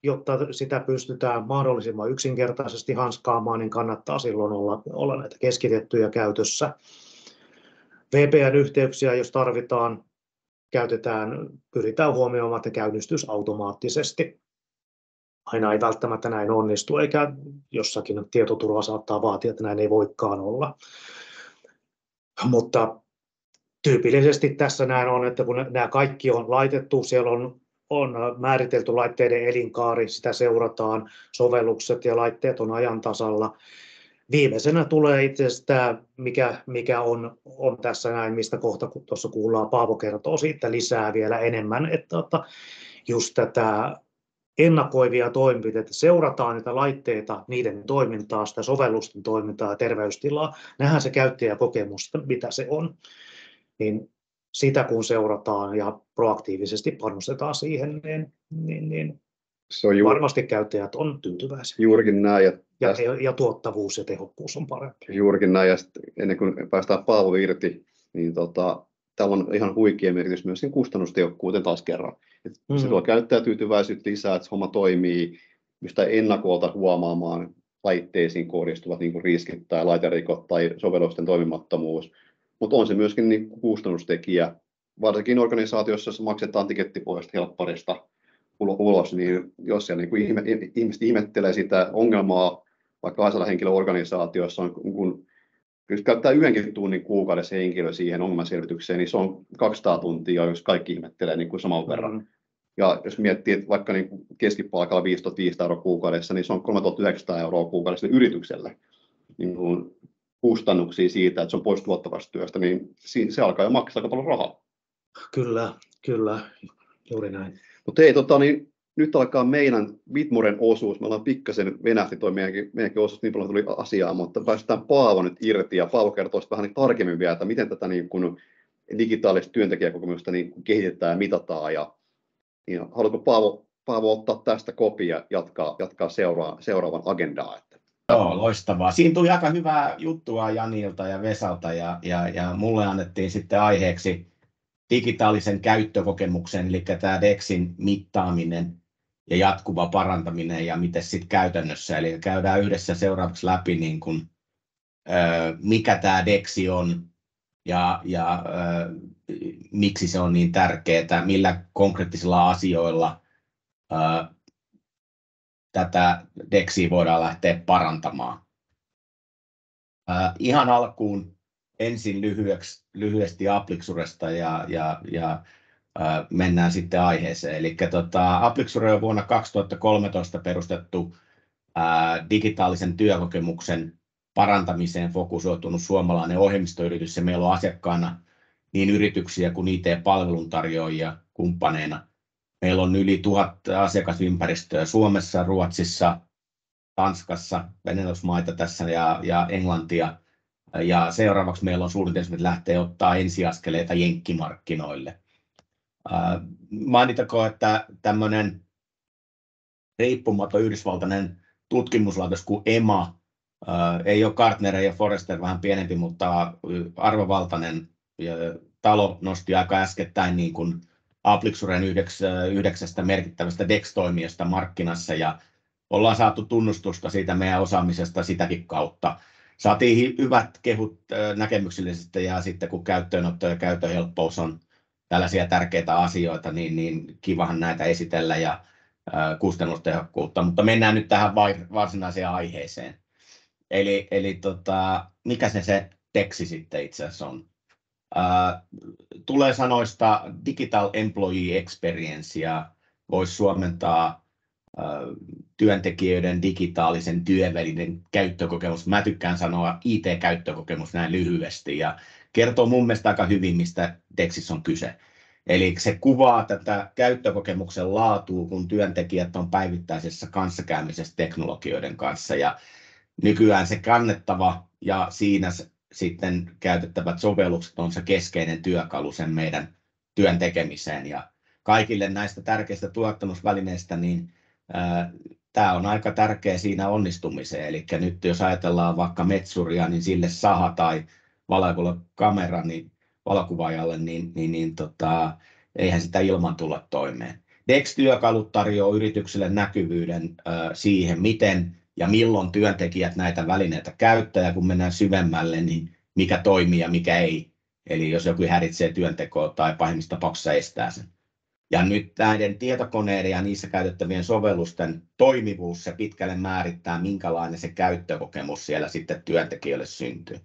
jotta sitä pystytään mahdollisimman yksinkertaisesti hanskaamaan, niin kannattaa silloin olla näitä keskitettyjä käytössä. VPN-yhteyksiä, jos tarvitaan, pyritään huomioimaan, että käynnistys automaattisesti. Aina ei välttämättä näin onnistu, eikä jossakin tietoturva saattaa vaatia, että näin ei voikaan olla. Mutta tyypillisesti tässä näin on, että kun nämä kaikki on laitettu, siellä on määritelty laitteiden elinkaari, sitä seurataan, sovellukset ja laitteet on ajan tasalla. Viimeisenä tulee itse asiassa tämä, mikä on tässä näin, mistä kohta kun tuossa kuullaan, Paavo kertoo siitä lisää vielä enemmän, että just tätä ennakoivia toimenpiteitä, seurataan niitä laitteita, niiden toimintaa, sitä sovellusten toimintaa ja terveystilaa, nähdään se käyttäjäkokemus, mitä se on, niin sitä kun seurataan ja proaktiivisesti panostetaan siihen, niin se on varmasti käyttäjät on tyytyväisiä. Juurikin näin. Ja tuottavuus ja tehokkuus on parempi. Juurikin näin, ja ennen kuin päästään Paavo irti, niin täällä on ihan huikea merkitys myös kustannustehokkuuteen taas kerran. Se tuo käyttäjätyytyväisyyttä lisää, että se homma toimii, pystytään ennakolta huomaamaan laitteisiin kohdistuvat niin kuin riskit tai laiterikot tai sovellusten toimimattomuus, mutta on se myöskin niin kuin kustannustekijä. Varsinkin organisaatiossa, jossa maksetaan tikettipohjaista helpparista ulos, niin jos siellä niin ihmiset ihmettelee sitä ongelmaa, vaikka aisella henkilöorganisaatiossa on, kun käyttää yhdenkin tunnin kuukaudessa henkilö siihen ongelmanselvitykseen, niin se on 200 tuntia, jos kaikki ihmettelee niin kuin saman verran. Ja jos miettii, että vaikka niin keskipalkalla 1500 € kuukaudessa, niin se on 3900 € kuukaudessa yritykselle niin kuin kustannuksia siitä, että se on pois tuottavasta työstä, niin se alkaa jo maksaa aika paljon rahaa. Kyllä, juuri näin. Mutta hei, niin nyt alkaa meidän Bitmuren osuus. Me ollaan pikkasen venähti toi meidänkin osuus, niin paljon tuli asiaa, mutta päästään Paavo nyt irti, ja Paavo kertoo vähän niin tarkemmin vielä, että miten tätä niin kun digitaalista työntekijäkokemusta niin kehitetään ja mitataan. Niin haluatko Paavo ottaa tästä kopia ja jatkaa seuraavan agendaa? Joo, loistavaa. Siinä tuli aika hyvää juttua Janilta ja Vesalta, ja mulle annettiin sitten aiheeksi digitaalisen käyttökokemuksen, eli tämä DEXin mittaaminen ja jatkuva parantaminen ja miten sitten käytännössä. Eli käydään yhdessä seuraavaksi läpi, niin kun, mikä tämä DEXi on ja miksi se on niin tärkeää, millä konkreettisilla asioilla tätä DEXiä voidaan lähteä parantamaan. Ihan alkuun ensin lyhyesti Applixuresta ja mennään sitten aiheeseen. Eli Applixure on vuonna 2013 perustettu digitaalisen työkokemuksen parantamiseen fokusoitunut suomalainen ohjelmistoyritys, ja meillä on asiakkaana niin yrityksiä kuin IT-palveluntarjoajia kumppaneina. Meillä on yli 1000 asiakasympäristöä Suomessa, Ruotsissa, Tanskassa, Benelux-maita tässä ja Englantia. Ja seuraavaksi meillä on suunnitelma, että lähtee ottaa ensiaskeleita jenkkimarkkinoille. Mainitakoon, että tämmöinen riippumaton yhdysvaltainen tutkimuslaitos kuin EMA, ei ole Gartner ja Forrester, vähän pienempi, mutta arvovaltainen talo nosti aika äskettäin niin kuin Applixuren 9 merkittävästä DEX-toimijasta markkinassa, ja ollaan saatu tunnustusta siitä meidän osaamisesta sitäkin kautta. Saatiin hyvät kehut näkemyksellisesti, ja sitten kun käyttöönotto ja käyttöhelppous on tällaisia tärkeitä asioita, niin kivahan näitä esitellä ja kustannustehokkuutta. Mutta mennään nyt tähän varsinaiseen aiheeseen. Eli mikä se DEXi sitten itse asiassa on? Tulee sanoista Digital Employee Experience, ja voisi suomentaa työntekijöiden digitaalisen työvälinen käyttökokemus. Mä tykkään sanoa IT-käyttökokemus näin lyhyesti, ja kertoo mun mielestä aika hyvin, mistä DEXissä on kyse. Eli se kuvaa tätä käyttökokemuksen laatua, kun työntekijät on päivittäisessä kanssakäymisessä teknologioiden kanssa, ja nykyään se kannettava ja siinä sitten käytettävät sovellukset on se keskeinen työkalu sen meidän työn tekemiseen, ja kaikille näistä tärkeistä tuottamusvälineistä niin tämä on aika tärkeä siinä onnistumiseen. Eli nyt jos ajatellaan vaikka metsuria, niin sille saha tai kamera niin valokuvaajalle, eihän sitä ilman tulla toimeen. DEX-työkalut tarjoaa yritykselle näkyvyyden siihen, miten ja milloin työntekijät näitä välineitä käyttää, ja kun mennään syvemmälle, niin mikä toimii ja mikä ei. Eli jos joku häiritsee työntekoa tai pahimmissa tapauksissa estää sen. Ja nyt näiden tietokoneiden ja niissä käytettävien sovellusten toimivuus se pitkälle määrittää, minkälainen se käyttökokemus siellä sitten työntekijöille syntyy.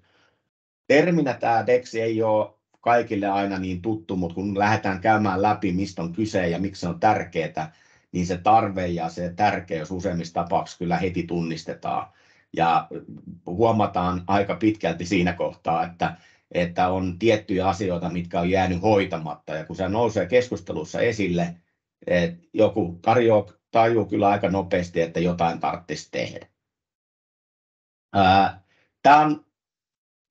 Terminä tämä DEX ei ole kaikille aina niin tuttu, mutta kun lähdetään käymään läpi, mistä on kyse ja miksi se on tärkeää, niin se tarve ja se tärkeys useimmissa tapauksissa kyllä heti tunnistetaan. Ja huomataan aika pitkälti siinä kohtaa, että on tiettyjä asioita, mitkä on jäänyt hoitamatta. Ja kun se nousee keskustelussa esille, että joku tajuu kyllä aika nopeasti, että jotain tarvitsisi tehdä. Tämä on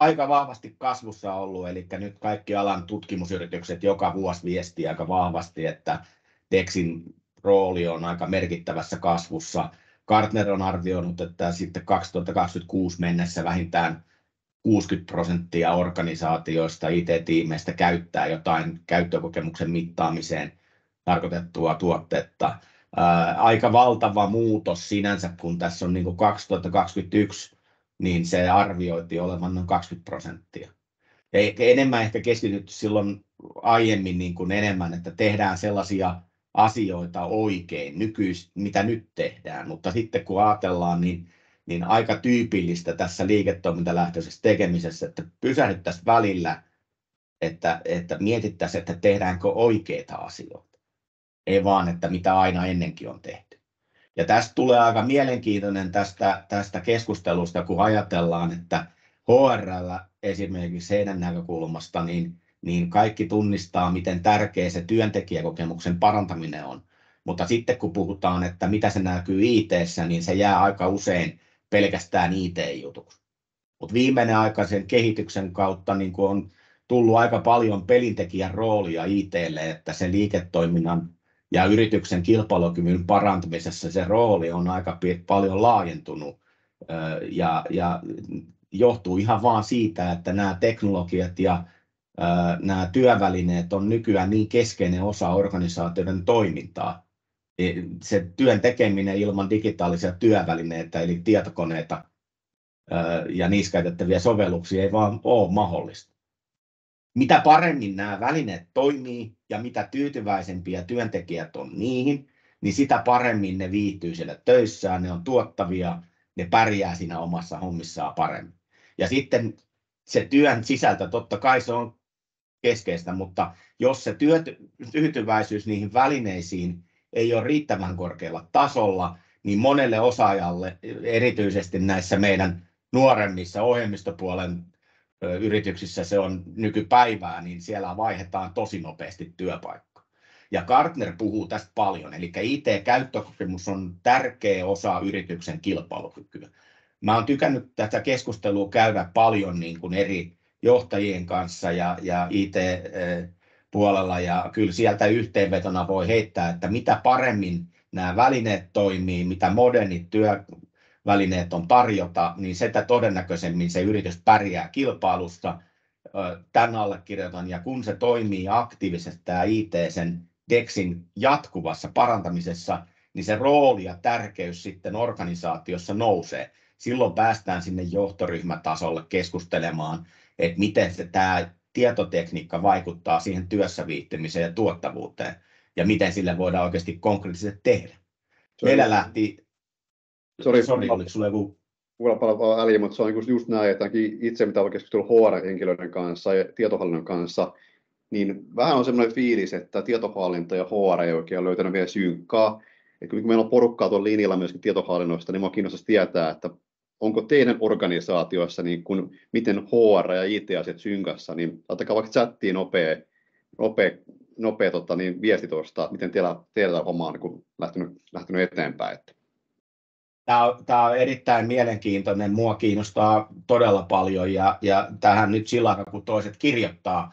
aika vahvasti kasvussa ollut, eli nyt kaikki alan tutkimusyritykset joka vuosi viestii aika vahvasti, että DEXin rooli on aika merkittävässä kasvussa. Gartner on arvioinut, että sitten 2026 mennessä vähintään 60% organisaatioista IT-tiimeistä käyttää jotain käyttökokemuksen mittaamiseen tarkoitettua tuotetta. Aika valtava muutos sinänsä, kun tässä on niin kuin 2021, niin se arvioitiin olevan noin 20%. Enemmän ehkä keskitytty silloin aiemmin niin kuin enemmän, että tehdään sellaisia asioita oikein, mitä nyt tehdään, mutta sitten kun ajatellaan, niin aika tyypillistä tässä liiketoimintalähtöisessä tekemisessä, että pysähdyttäisiin välillä, että mietittäisiin, että tehdäänkö oikeita asioita, ei vaan, että mitä aina ennenkin on tehty. Ja tästä tulee aika mielenkiintoinen tästä keskustelusta, kun ajatellaan, että HR:llä esimerkiksi heidän näkökulmasta, niin kaikki tunnistaa, miten tärkeä se työntekijäkokemuksen parantaminen on. Mutta sitten kun puhutaan, että mitä se näkyy IT:ssä, niin se jää aika usein pelkästään IT-jutuksi. Mutta viimeinen aikaisen kehityksen kautta niin kun on tullut aika paljon pelintekijän roolia IT:lle, että se liiketoiminnan ja yrityksen kilpailukyvyn parantamisessa se rooli on aika paljon laajentunut ja johtuu ihan vaan siitä, että nämä teknologiat ja nämä työvälineet on nykyään niin keskeinen osa organisaatioiden toimintaa. Se työn tekeminen ilman digitaalisia työvälineitä eli tietokoneita ja niissä käytettäviä sovelluksia ei vaan ole mahdollista. Mitä paremmin nämä välineet toimii ja mitä tyytyväisempiä työntekijät on niihin, niin sitä paremmin ne viihtyy siellä töissään, ne on tuottavia, ne pärjää siinä omassa hommissaan paremmin. Ja sitten se työn sisältö, totta kai se on keskeistä, mutta jos se tyytyväisyys niihin välineisiin ei ole riittävän korkealla tasolla, niin monelle osaajalle, erityisesti näissä meidän nuoremmissa ohjelmistopuolen yrityksissä se on nykypäivää, niin siellä vaihdetaan tosi nopeasti työpaikka. Ja Gartner puhuu tästä paljon, eli IT-käyttökokemus on tärkeä osa yrityksen kilpailukykyä. Mä oon tykännyt tätä keskustelua käydä paljon niin kuin eri johtajien kanssa ja IT-puolella, ja kyllä sieltä yhteenvetona voi heittää, että mitä paremmin nämä välineet toimii, mitä modernit työvälineet on tarjota, niin sitä todennäköisemmin se yritys pärjää kilpailussa. Tän allekirjoitan, ja kun se toimii aktiivisesti tämä IT sen DEXin jatkuvassa parantamisessa, niin se rooli ja tärkeys sitten organisaatiossa nousee. Silloin päästään sinne johtoryhmätasolle keskustelemaan, että miten tämä tietotekniikka vaikuttaa siihen työssä viihtymiseen ja tuottavuuteen, ja miten sille voidaan oikeasti konkreettisesti tehdä. Meillä lähti... Sori, oliko sulla joku... Mulla on paljon väliä, mutta se on just näin, että itse mitä olen keskustellut HR-henkilöiden kanssa ja tietohallinnon kanssa, niin vähän on semmoinen fiilis, että tietohallinto ja HR ei oikein ole löytänyt vielä synkkaa. Ja kun meillä on porukkaa tuolla linjalla myöskin tietohallinnoista, niin minua kiinnostaisi tietää, että onko teidän organisaatioissa, niin kun, miten HR ja IT-asiat synkassa, niin laittakaa vaikka chattiin nopea viesti tuosta, miten teillä homma on niin lähtenyt eteenpäin. Tämä on erittäin mielenkiintoinen, mua kiinnostaa todella paljon, ja tähän nyt sillä kun toiset kirjoittaa,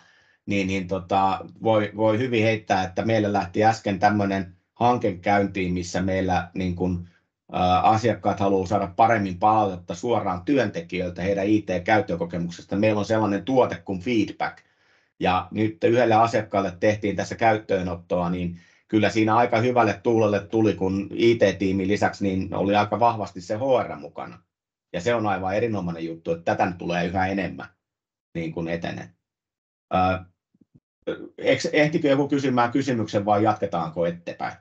voi hyvin heittää, että meillä lähti äsken tämmöinen hanke käyntiin, missä meillä niin kuin asiakkaat haluaa saada paremmin palautetta suoraan työntekijöiltä heidän IT-käyttökokemuksesta. Meillä on sellainen tuote kuin Feedback. Ja nyt yhdelle asiakkaalle tehtiin tässä käyttöönottoa, niin kyllä siinä aika hyvälle tuulelle tuli, kun IT-tiimin lisäksi niin oli aika vahvasti se HR mukana. Ja se on aivan erinomainen juttu, että tätä tulee yhä enemmän niin kuin etenee. Ehtikö joku kysymään kysymyksen vai jatketaanko eteenpäin?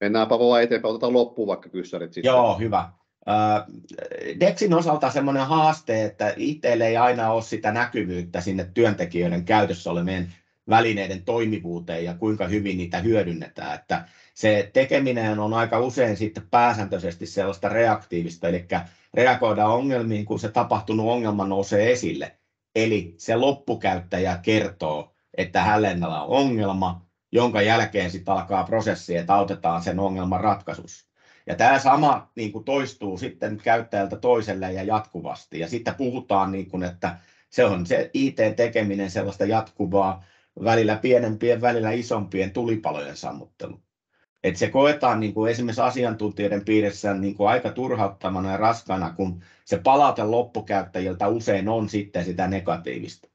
Mennäänpä vaan eteenpäin, otetaan loppuun vaikka kyssärit sitten. Joo, hyvä. Dexin osalta semmoinen haaste, että itselle ei aina ole sitä näkyvyyttä sinne työntekijöiden käytössä olevien välineiden toimivuuteen ja kuinka hyvin niitä hyödynnetään. Että se tekeminen on aika usein sitten pääsääntöisesti sellaista reaktiivista, eli reagoidaan ongelmiin, kun se tapahtunut ongelma nousee esille. Eli se loppukäyttäjä kertoo, että hänellä on ongelma, jonka jälkeen sitten alkaa prosessi, että autetaan sen ongelman ratkaisussa. Ja tämä sama niin kuin toistuu sitten käyttäjältä toiselle ja jatkuvasti. Ja sitten puhutaan, niin kuin, että se on se IT-tekeminen sellaista jatkuvaa, välillä pienempien, välillä isompien tulipalojen sammuttelu. Että se koetaan niin kuin esimerkiksi asiantuntijoiden piirissä niin kuin aika turhauttamana ja raskana, kun se palaute loppukäyttäjiltä usein on sitten sitä negatiivista.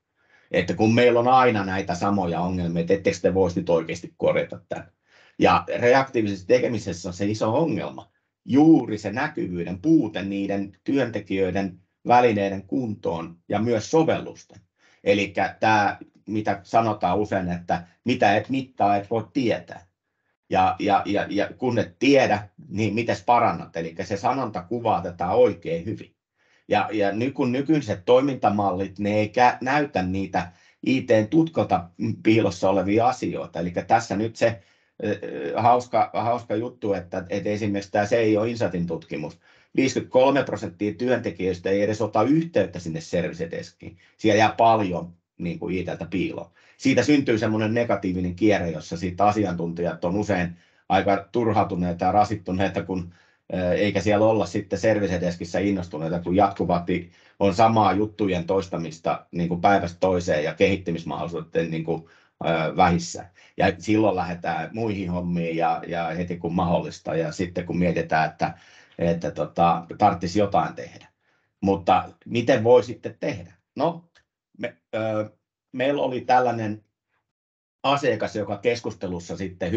Että kun meillä on aina näitä samoja ongelmia, että ettekö te voisi nyt oikeasti korjata tämän. Ja reaktiivisessa tekemisessä on se iso ongelma. Juuri se näkyvyyden puute niiden työntekijöiden välineiden kuntoon ja myös sovellusten. Eli tämä, mitä sanotaan usein, että mitä et mittaa, et voi tietää. Ja kun et tiedä, niin mites parannat? Eli se sanonta kuvaa tätä oikein hyvin. Ja kun nykyiset toimintamallit, ne ei näytä niitä IT-tutkalta piilossa olevia asioita. Eli tässä nyt se hauska juttu, että esimerkiksi tämä CIO Insightin tutkimus, 53% työntekijöistä ei edes ota yhteyttä sinne servicedeskiin. Siellä jää paljon niin kuin IT:ltä piiloon. Siitä syntyy semmoinen negatiivinen kierre, jossa siitä asiantuntijat on usein aika turhautuneita ja rasittuneita, kun eikä siellä olla sitten servicedeskissä innostuneita, kun jatkuvasti on samaa juttujen toistamista niin kuin päivästä toiseen ja kehittymismahdollisuudet niin kuin vähissä. Ja silloin lähdetään muihin hommiin ja heti kun mahdollista ja sitten kun mietitään, että tarvitsisi jotain tehdä. Mutta miten voi sitten tehdä? No, meillä oli tällainen asiakas, joka keskustelussa sitten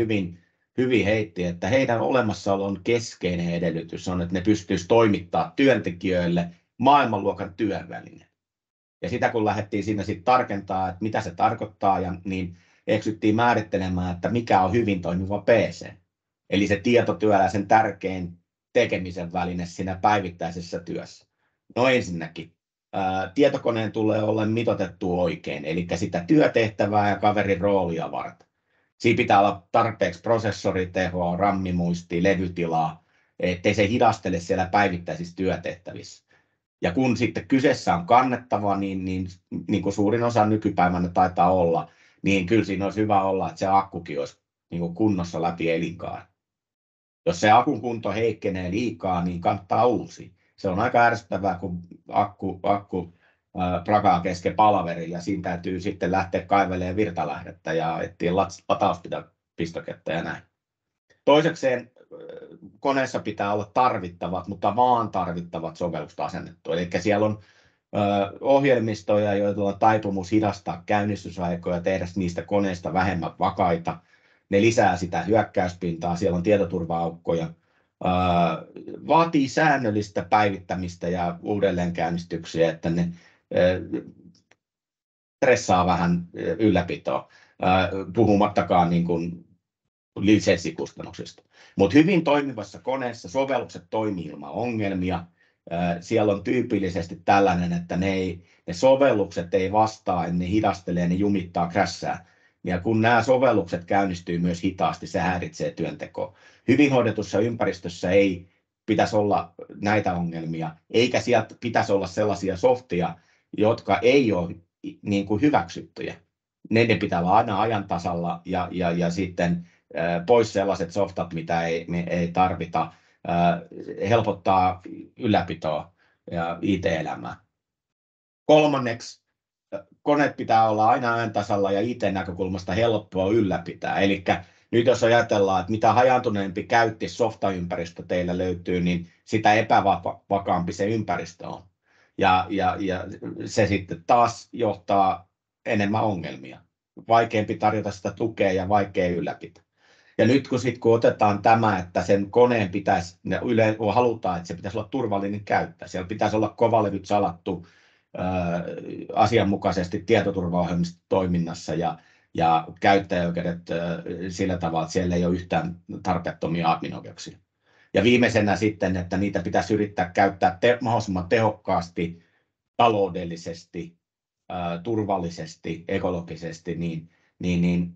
hyvin heitti, että heidän olemassaolon keskeinen edellytys on, että ne pystyisi toimittamaan työntekijöille maailmanluokan työväline. Ja sitä kun lähdettiin siinä sitten tarkentaa, että mitä se tarkoittaa, niin eksyttiin määrittelemään, että mikä on hyvin toimiva PC. Eli se tietotyöllä sen tärkein tekemisen väline siinä päivittäisessä työssä. No ensinnäkin, tietokoneen tulee olla mitoitettu oikein, eli sitä työtehtävää ja kaverin roolia varten. Siinä pitää olla tarpeeksi prosessoritehoa, rammimuistia, levytilaa, ettei se hidastele siellä päivittäisissä työtehtävissä. Ja kun sitten kyseessä on kannettava, niin kuin suurin osa nykypäivänä taitaa olla, niin kyllä siinä olisi hyvä olla, että se akkukin olisi niin kuin kunnossa läpi elinkaaren. Jos se akun kunto heikkenee liikaa, niin kannattaa uusia. Se on aika ärsyttävää, kun akku prakaa kesken palaverin ja siinä täytyy sitten lähteä kaivelemaan virtalähdettä ja etsiä latauspistoketta ja näin. Toisekseen koneessa pitää olla tarvittavat, mutta vaan tarvittavat sovellukset asennettu. Eli siellä on ohjelmistoja, joilla on taipumus hidastaa käynnistysaikoja ja tehdä niistä koneista vähemmän vakaita. Ne lisää sitä hyökkäyspintaa, siellä on tietoturva-aukkoja. Vaatii säännöllistä päivittämistä ja uudelleenkäynnistyksiä, että ne stressaa vähän ylläpitoa, puhumattakaan niin kuin lisenssikustannuksista. Mutta hyvin toimivassa koneessa sovellukset toimii ilman ongelmia. Siellä on tyypillisesti tällainen, että ne sovellukset ei vastaa, ne hidastelee, ne jumittaa, crashaa. Ja kun nämä sovellukset käynnistyy myös hitaasti, se häiritsee työntekoa. Hyvin hoidetussa ympäristössä ei pitäisi olla näitä ongelmia, eikä sieltä pitäisi olla sellaisia softia, jotka ei ole niin kuin hyväksyttyjä. Ne pitää olla aina ajan tasalla ja sitten pois sellaiset softat, mitä me ei tarvita, helpottaa ylläpitoa ja IT-elämää. Kolmanneksi, koneet pitää olla aina ajan tasalla ja IT-näkökulmasta helppoa ylläpitää. Eli nyt jos ajatellaan, että mitä hajantuneempi käyttis softaympäristö teillä löytyy, niin sitä epävakaampi se ympäristö on. Ja se sitten taas johtaa enemmän ongelmia. Vaikeampi tarjota sitä tukea ja vaikea ylläpitää. Ja nyt kun otetaan tämä, että sen koneen pitäisi, halutaan, että se pitäisi olla turvallinen käyttää. Siellä pitäisi olla kovalevyt salattu asianmukaisesti tietoturvaohjelmista toiminnassa ja käyttäjäoikeudet sillä tavalla, että siellä ei ole yhtään tarpeettomia admin-oikeuksia. Ja viimeisenä sitten, että niitä pitäisi yrittää käyttää mahdollisimman tehokkaasti, taloudellisesti, turvallisesti, ekologisesti, niin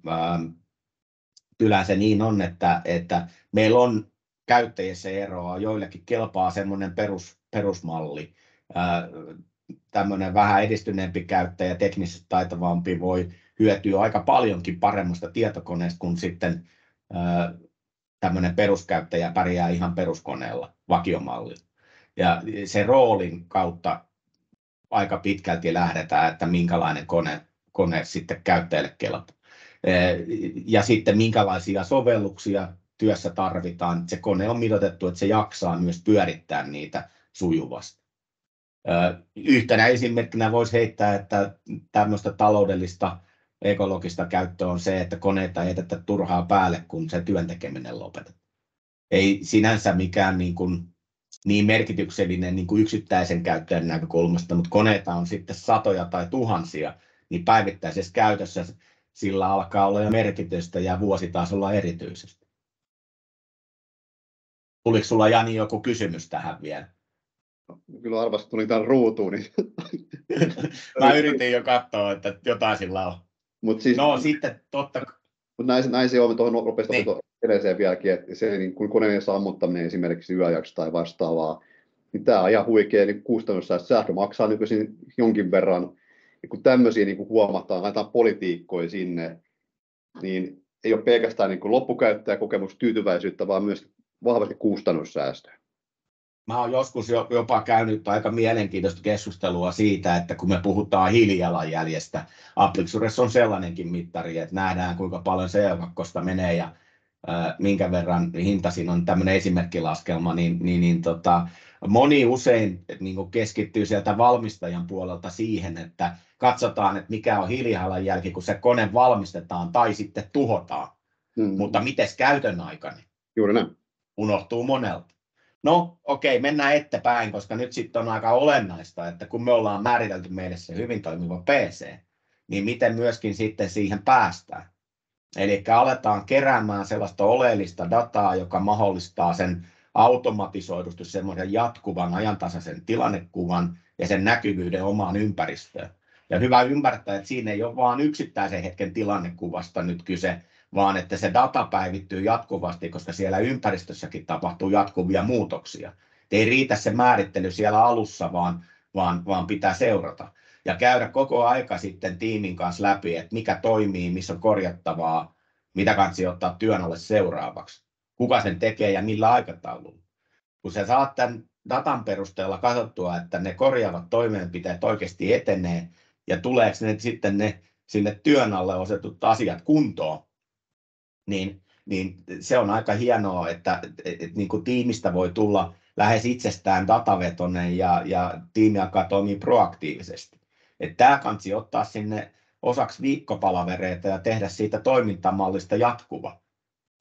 kyllä se niin on, että meillä on käyttäjissä eroa, joillekin kelpaa semmoinen perusmalli. Tämmöinen vähän edistyneempi käyttäjä, teknisesti taitavampi voi hyötyä aika paljonkin paremmasta tietokoneesta kuin sitten tämmöinen peruskäyttäjä pärjää ihan peruskoneella, vakiomallilla. Ja se roolin kautta aika pitkälti lähdetään, että minkälainen kone sitten käyttäjälle kelpaa. Ja sitten minkälaisia sovelluksia työssä tarvitaan. Se kone on mitoitettu, että se jaksaa myös pyörittää niitä sujuvasti. Yhtenä esimerkkinä voisi heittää, että tämmöistä taloudellista ekologista käyttöä on se, että koneita ei jätetä turhaa päälle, kun se työn tekeminen lopetetaan. Ei sinänsä mikään niin merkityksellinen niin kuin yksittäisen käyttäjän näkökulmasta, mutta koneita on sitten satoja tai tuhansia, niin päivittäisessä käytössä sillä alkaa olla jo merkitystä ja vuositasolla erityisesti. Tuliko sulla, Jani, joku kysymys tähän vielä? Kyllä arvasin, tuli tämän ruutuun. Niin... Mä yritin jo katsoa, että jotain sillä on. Siis, no sitten totta. Näin se on, tuohon nopeasti edelliseen vieläkin, että se niin kuin koneen sammuttaminen esimerkiksi yöajaksi tai vastaavaa, niin tämä on ihan huikea niin kustannussäästö. Sähkö maksaa nykyisin jonkin verran. Ja kun tämmöisiä niin kuin huomataan, laitetaan politiikkoja sinne, niin ei ole pelkästään niin kuin loppukäyttäjäkokemus tyytyväisyyttä, vaan myös vahvasti kustannussäästöä. Mä oon joskus jopa käynyt aika mielenkiintoista keskustelua siitä, että kun me puhutaan hiilijalanjäljestä, Applixuressa on sellainenkin mittari, että nähdään kuinka paljon CO2 menee ja minkä verran hinta siinä on tämmöinen esimerkkilaskelma, niin moni usein niin keskittyy sieltä valmistajan puolelta siihen, että katsotaan, että mikä on hiilijalanjälki, kun se kone valmistetaan tai sitten tuhotaan. Mutta mites käytön aikana? Juuri näin. Unohtuu monelta. No okei, mennään eteenpäin, koska nyt sitten on aika olennaista, että kun me ollaan määritelty meille se hyvin toimiva PC, niin miten myöskin sitten siihen päästään. Eli aletaan keräämään sellaista oleellista dataa, joka mahdollistaa sen automatisoidusti semmoisen jatkuvan ajantasaisen tilannekuvan ja sen näkyvyyden omaan ympäristöön. Ja hyvä ymmärtää, että siinä ei ole vain yksittäisen hetken tilannekuvasta nyt kyse, vaan että se data päivittyy jatkuvasti, koska siellä ympäristössäkin tapahtuu jatkuvia muutoksia. Ei riitä se määrittely siellä alussa, vaan pitää seurata. Ja käydä koko aika sitten tiimin kanssa läpi, että mikä toimii, missä on korjattavaa, mitä kannattaa ottaa työn alle seuraavaksi. Kuka sen tekee ja millä aikataululla. Kun sä saat tämän datan perusteella katsottua, että ne korjaavat toimenpiteet oikeasti etenee ja tuleeko ne sitten ne sinne työn alle osetut asiat kuntoon, niin se on aika hienoa, että niin kuin tiimistä voi tulla lähes itsestään datavetoinen ja tiimi alkaa toimia proaktiivisesti. Tämä kannattaa ottaa sinne osaksi viikkopalavereita ja tehdä siitä toimintamallista jatkuva,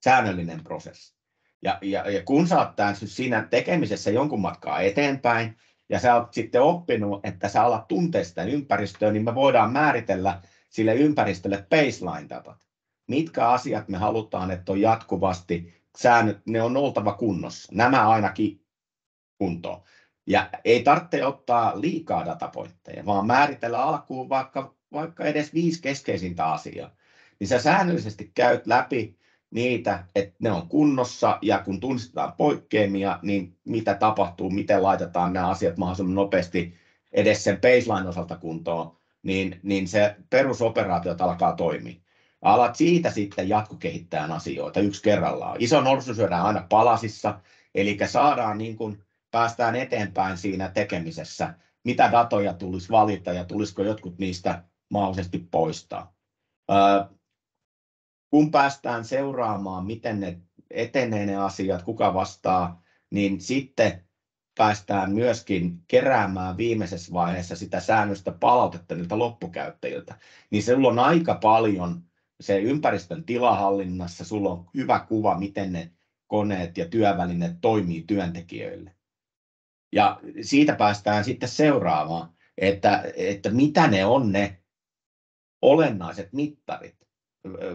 säännöllinen prosessi. Ja kun sä oot siinä tekemisessä jonkun matkaa eteenpäin ja sä oot sitten oppinut, että sä alat tuntea sitä ympäristöä, niin me voidaan määritellä sille ympäristölle baseline-datat. Mitkä asiat me halutaan, että on jatkuvasti säännöt, ne on oltava kunnossa. Nämä ainakin kuntoon. Ja ei tarvitse ottaa liikaa datapointteja, vaan määritellä alkuun vaikka edes 5 keskeisintä asiaa. Niin sä säännöllisesti käyt läpi niitä, että ne on kunnossa ja kun tunnistetaan poikkeamia, niin mitä tapahtuu, miten laitetaan nämä asiat mahdollisimman nopeasti edes sen baseline osalta kuntoon, niin se perusoperaatiot alkaa toimia. Alat siitä sitten jatkokehittää asioita yksi kerrallaan. Iso norsu syödään aina palasissa, eli saadaan päästään eteenpäin siinä tekemisessä, mitä datoja tulisi valita ja tulisiko jotkut niistä mahdollisesti poistaa. kun päästään seuraamaan, miten ne etenee ne asiat, kuka vastaa, niin sitten päästään myöskin keräämään viimeisessä vaiheessa sitä säännöstä palautetta niiltä loppukäyttäjiltä. Niin sulla on aika paljon se ympäristön tilahallinnassa, sulla on hyvä kuva, miten ne koneet ja työvälineet toimii työntekijöille. Ja siitä päästään sitten seuraamaan, että mitä ne on ne olennaiset mittarit.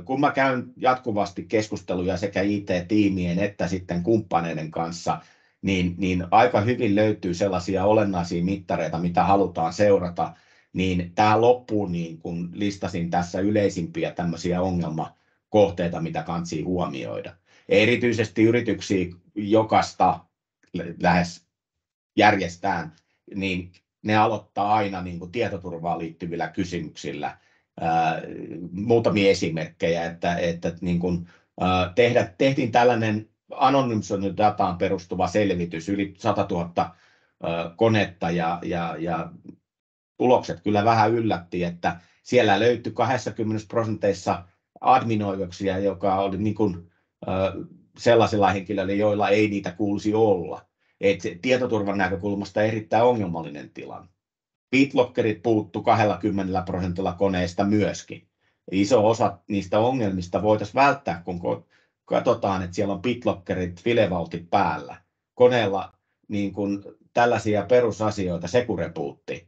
Kun mä käyn jatkuvasti keskusteluja sekä IT-tiimien että sitten kumppaneiden kanssa, niin aika hyvin löytyy sellaisia olennaisia mittareita, mitä halutaan seurata. Niin tämä loppuu, niin kun listasin tässä yleisimpiä tämmöisiä ongelmakohteita, mitä kansi huomioida. Erityisesti yrityksiä jokaista lähes järjestään, niin ne aloittaa aina niin kuin tietoturvaan liittyvillä kysymyksillä. Muutamia esimerkkejä, että niin kuin, tehtiin tällainen anonymisoinnin dataan perustuva selvitys, yli 100 000 konetta, ja tulokset kyllä vähän yllätti, että siellä löytyi 20% adminoijuksia, joka oli niin kuin, sellaisilla henkilöillä, joilla ei niitä kuulisi olla. Et tietoturvan näkökulmasta erittäin ongelmallinen tilanne. BitLockerit puuttu 20% koneista myöskin. Iso osa niistä ongelmista voitaisiin välttää, kun katsotaan, että siellä on BitLockerit, filevaltit päällä. Koneella niin kuin tällaisia perusasioita, Secure-bootti,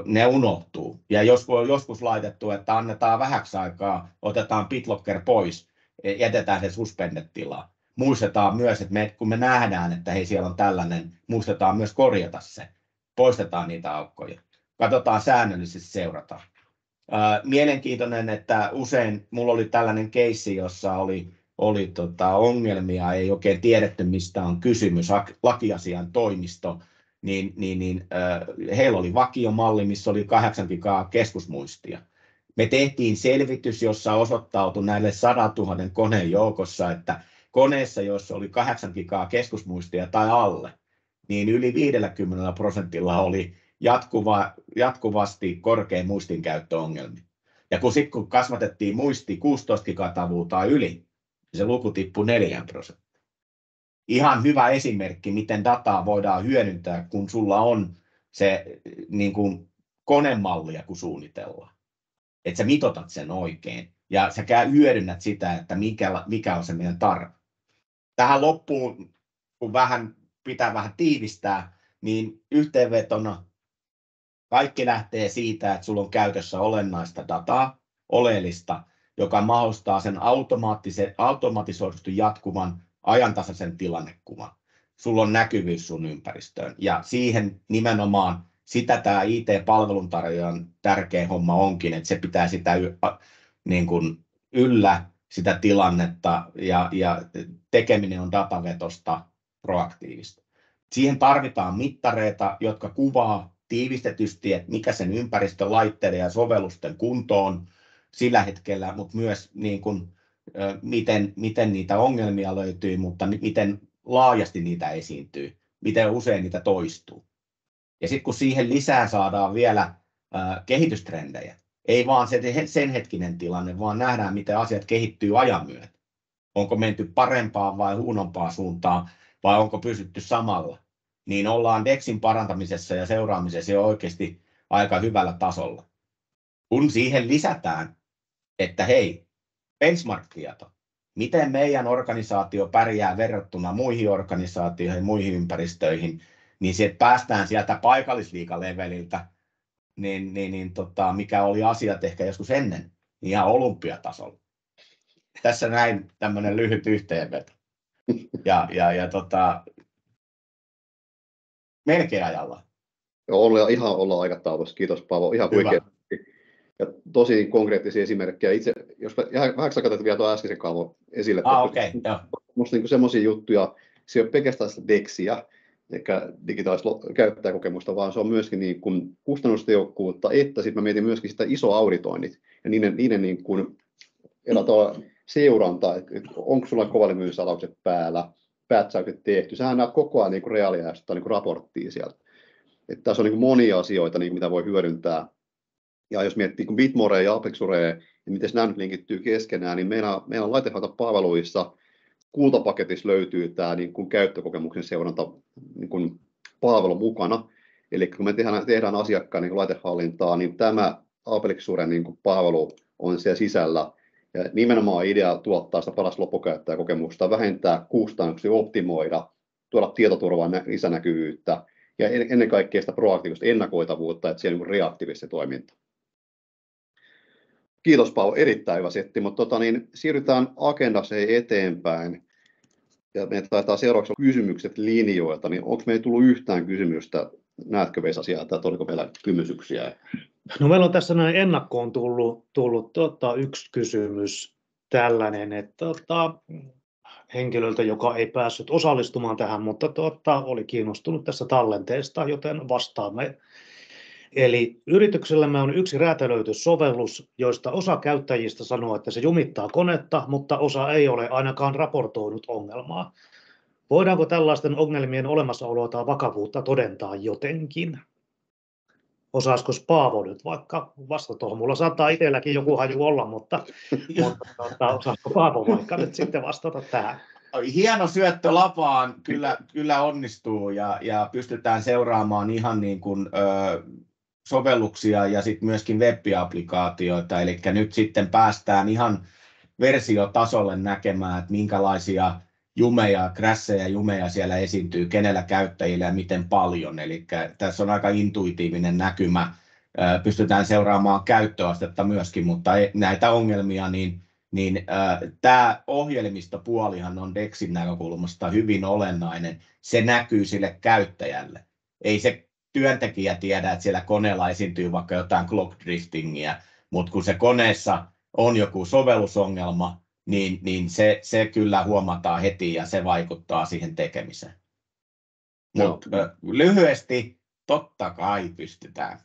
ne unohtuu. Ja jos on joskus laitettu, että annetaan vähäksi aikaa, otetaan BitLocker pois, jätetään se suspended-tila. Muistetaan myös, että kun me nähdään, että hei, siellä on tällainen, muistetaan myös korjata se. Poistetaan niitä aukkoja. Katsotaan säännöllisesti, seurataan. Mielenkiintoinen, että usein mulla oli tällainen keissi, jossa oli ongelmia, ei oikein tiedetty, mistä on kysymys, lakiasian toimisto, niin heillä oli vakiomalli, missä oli 8 gigaa keskusmuistia. Me tehtiin selvitys, jossa osoittautui näille 100 000 koneen joukossa, että koneessa, jossa oli 8 gigaa keskusmuistia tai alle, niin yli 50% oli jatkuvasti korkea muistinkäyttöongelmia. Ja kun kasvatettiin muisti 16 gigatavua tai yli, niin se luku tippui 4%. Ihan hyvä esimerkki, miten dataa voidaan hyödyntää, kun sulla on se niin kuin konemallia, kun suunnitellaan. Että sä mitotat sen oikein ja sä hyödynnät sitä, että mikä on se meidän tarve. Tähän loppuun, kun pitää vähän tiivistää, niin yhteenvetona kaikki lähtee siitä, että sulla on käytössä olennaista dataa, oleellista, joka mahdollistaa sen automatisoidusti jatkuvan ajantasaisen tilannekuvan. Sulla on näkyvyys sun ympäristöön ja siihen nimenomaan sitä tämä IT-palveluntarjoajan tärkeä homma onkin, että se pitää sitä niin kuin yllä sitä tilannetta ja tekeminen on datavetosta, proaktiivista. Siihen tarvitaan mittareita, jotka kuvaa tiivistetysti, että mikä sen ympäristön laitteiden ja sovellusten kunto on sillä hetkellä, mutta myös niin kuin, miten niitä ongelmia löytyy, mutta miten laajasti niitä esiintyy, miten usein niitä toistuu. Ja sitten kun siihen lisää saadaan vielä kehitystrendejä, ei vaan sen hetkinen tilanne, vaan nähdään, miten asiat kehittyy ajan myötä. Onko menty parempaan vai huonompaan suuntaan, vai onko pysytty samalla, niin ollaan DEXin parantamisessa ja seuraamisessa jo oikeasti aika hyvällä tasolla. Kun siihen lisätään, että hei, benchmark-tieto, miten meidän organisaatio pärjää verrattuna muihin organisaatioihin, muihin ympäristöihin, niin sieltä päästään sieltä paikallisliigaleveliltä, mikä oli asiat ehkä joskus ennen, niin ihan olympiatasolla. Tässä näin tämmöinen lyhyt yhteenveto. Melkein ajalla. Ihan ollaan aikataulussa. Kiitos Paavo. Ihan huikea. Ja tosi konkreettisia esimerkkejä. Itse, jos vähän katsotaan vielä tuon äskeisen kalvon esille. Minusta niin semmoisia juttuja, se ei ole pelkästään sitä DEXiä, eikä digitaalista käyttäjäkokemusta, vaan se on myöskin niin kuin kustannustehokkuutta, että sitten mä mietin myöskin sitä iso auditoinnit ja niiden niin kuin seuranta, että onko sulla kovalevyyssalaukset päällä, pätsäykset tehty. Sähän näet koko ajan niin reaaliajasta niin raporttia sieltä. Että tässä on niin monia asioita, niin mitä voi hyödyntää Ja jos miettii Bitmorea ja Aplexurea, niin miten nämä nyt linkittyy keskenään, niin meillä laitehallinta-palveluissa kultapaketissa löytyy tämä niin kuin käyttökokemuksen seuranta niin kuin palvelu mukana. Eli kun me tehdään asiakkaan niin kuin laitehallintaa, niin tämä Aplexuren niin kuin palvelu on siellä sisällä. Ja nimenomaan idea tuottaa sitä paras loppukäyttäjäkokemusta, vähentää kustannuksia, optimoida, tuoda tietoturvaa, lisänäkyvyyttä ja ennen kaikkea sitä proaktiivista ennakoitavuutta, että siellä on reaktiivista toiminta. Kiitos Paavo, erittäin hyvä setti, mutta siirrytään agendassa eteenpäin. Ja me taitaa seuraavaksi kysymykset linjoilta, niin onko meillä tullut yhtään kysymystä? Näetkö Vesa sieltä, että oliko meillä kysymyksiä? No meillä on tässä näin ennakkoon tullut yksi kysymys tällainen, että henkilöltä, joka ei päässyt osallistumaan tähän, mutta oli kiinnostunut tästä tallenteesta, joten vastaamme. Eli yrityksellämme on yksi räätälöity sovellus, joista osa käyttäjistä sanoo, että se jumittaa konetta, mutta osa ei ole ainakaan raportoinut ongelmaa. Voidaanko tällaisten ongelmien olemassaoloa tai vakavuutta todentaa jotenkin? Osaisiko Paavo nyt vaikka vastata tuohon? Mulla saattaa itselläkin joku haju olla, mutta osaisiko Paavo vaikka nyt sitten vastata tähän? Hieno syöttö lapaan, kyllä onnistuu ja pystytään seuraamaan ihan niin kuin sovelluksia ja sitten myöskin web-applikaatioita, eli nyt sitten päästään ihan versiotasolle näkemään, että minkälaisia jumeja, crasheja, jumeja siellä esiintyy, kenellä käyttäjillä ja miten paljon, eli tässä on aika intuitiivinen näkymä, pystytään seuraamaan käyttöastetta myöskin, mutta näitä ongelmia, niin tämä ohjelmistopuolihan on Dexin näkökulmasta hyvin olennainen, se näkyy sille käyttäjälle, ei se työntekijä tiedä, että siellä koneella esiintyy vaikka jotain clock driftingiä, mutta kun se koneessa on joku sovellusongelma, niin se kyllä huomataan heti ja se vaikuttaa siihen tekemiseen. Mutta lyhyesti, totta kai pystytään.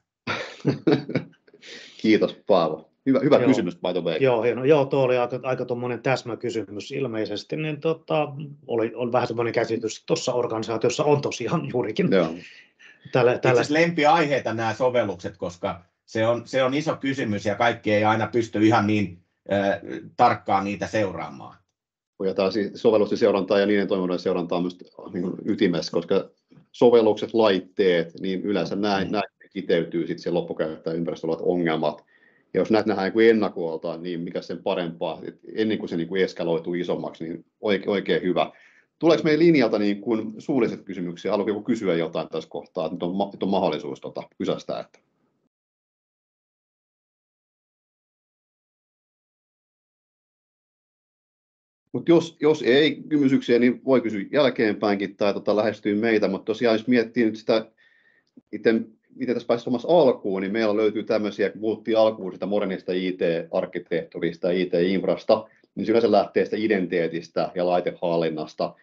Kiitos Paavo. Hyvä kysymys, by the way. Joo, tuo oli aika tuommoinen täsmäkysymys ilmeisesti, niin on vähän semmoinen käsitys, että tuossa organisaatiossa on tosiaan juurikin. Joo. Itse asiassa lempiaiheita nämä sovellukset, koska se on iso kysymys ja kaikki ei aina pysty ihan niin tarkkaan niitä seuraamaan. Ja tämä sovellusten seurantaa ja niiden toiminnan seurantaa on myös niin ytimessä, koska sovellukset, laitteet, niin yleensä näin kiteytyy sitten siihen loppukäyttäjän ympäristöllä ongelmat. Ja jos näitä nähdään ennakolta, niin mikä sen parempaa, ennen kuin se niin kuin eskaloituu isommaksi, niin oikein hyvä. Tuleeko meidän linjalta niin kuin suulliset kysymyksiä? Haluatko joku kysyä jotain tässä kohtaa, että nyt on mahdollisuus kysästä? Että... Mutta jos ei kysymyksiä, niin voi kysyä jälkeenpäinkin tai lähestyä meitä, mutta tosiaan jos miettii nyt sitä, miten tässä pääsisi omassa alkuun, niin meillä löytyy tämmöisiä, kun puhuttiin alkuun sitä modernista IT-arkkitehtuurista ja IT-infrasta, niin se yleensä lähtee sitä identiteetistä ja laitehallinnasta.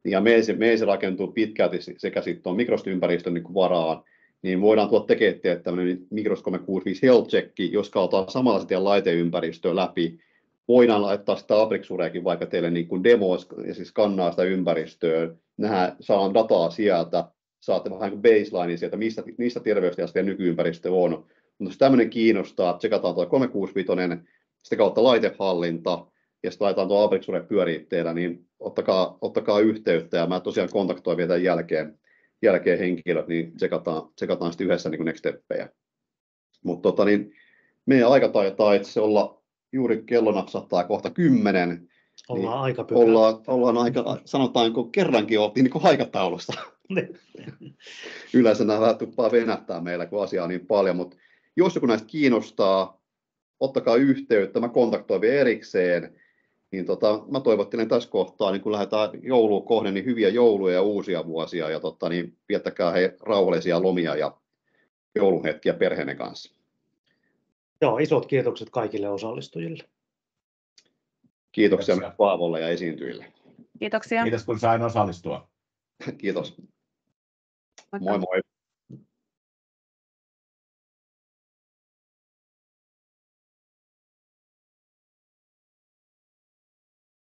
Ja meillä se rakentuu pitkälti sekä sitten tuon Microsoft-ympäristön niin varaan, niin voidaan tuoda tekemään tämmöinen Microsoft 365 Health Check, jos kautaan samalla sitten laiteympäristöä läpi. Voidaan laittaa sitä Aplexureakin vaikka teille niin kuin demos ja siis skannaa sitä ympäristöä, saadaan dataa sieltä, saatte vähän niin kuin baseline sieltä, mistä terveystilasta nykyympäristö on. Mutta jos tämmöinen kiinnostaa, tsekataan tuo 365, sitä kautta laitehallinta, ja sitten laitetaan tuo Aplexure pyöriitteellä, niin ottakaa yhteyttä, ja mä tosiaan kontaktoin vielä tämän jälkeen henkilöt, niin tsekataan sitten yhdessä niin kuin next steppejä. Mutta meidän aika taitaa itse olla juuri kello napsahtaa kohta 10. Ollaan niin aika pykä. Ollaan aika, sanotaanko kerrankin oltiin niin kuin aikataulusta. Yleensä nämä vähän tuppaa venähtää meillä, kun asiaa on niin paljon, mutta jos joku näistä kiinnostaa, ottakaa yhteyttä, mä kontaktoin vielä erikseen, niin mä toivottelen tässä kohtaa, niin kun lähdetään jouluun kohden, niin hyviä jouluja ja uusia vuosia, ja niin viettäkää rauhallisia lomia ja jouluhetkiä perheenne kanssa. Joo, isot kiitokset kaikille osallistujille. Kiitoksia myös Paavolle ja esiintyjille. Kiitoksia. Kiitos kun sain osallistua. Kiitos. Moikka. Moi moi.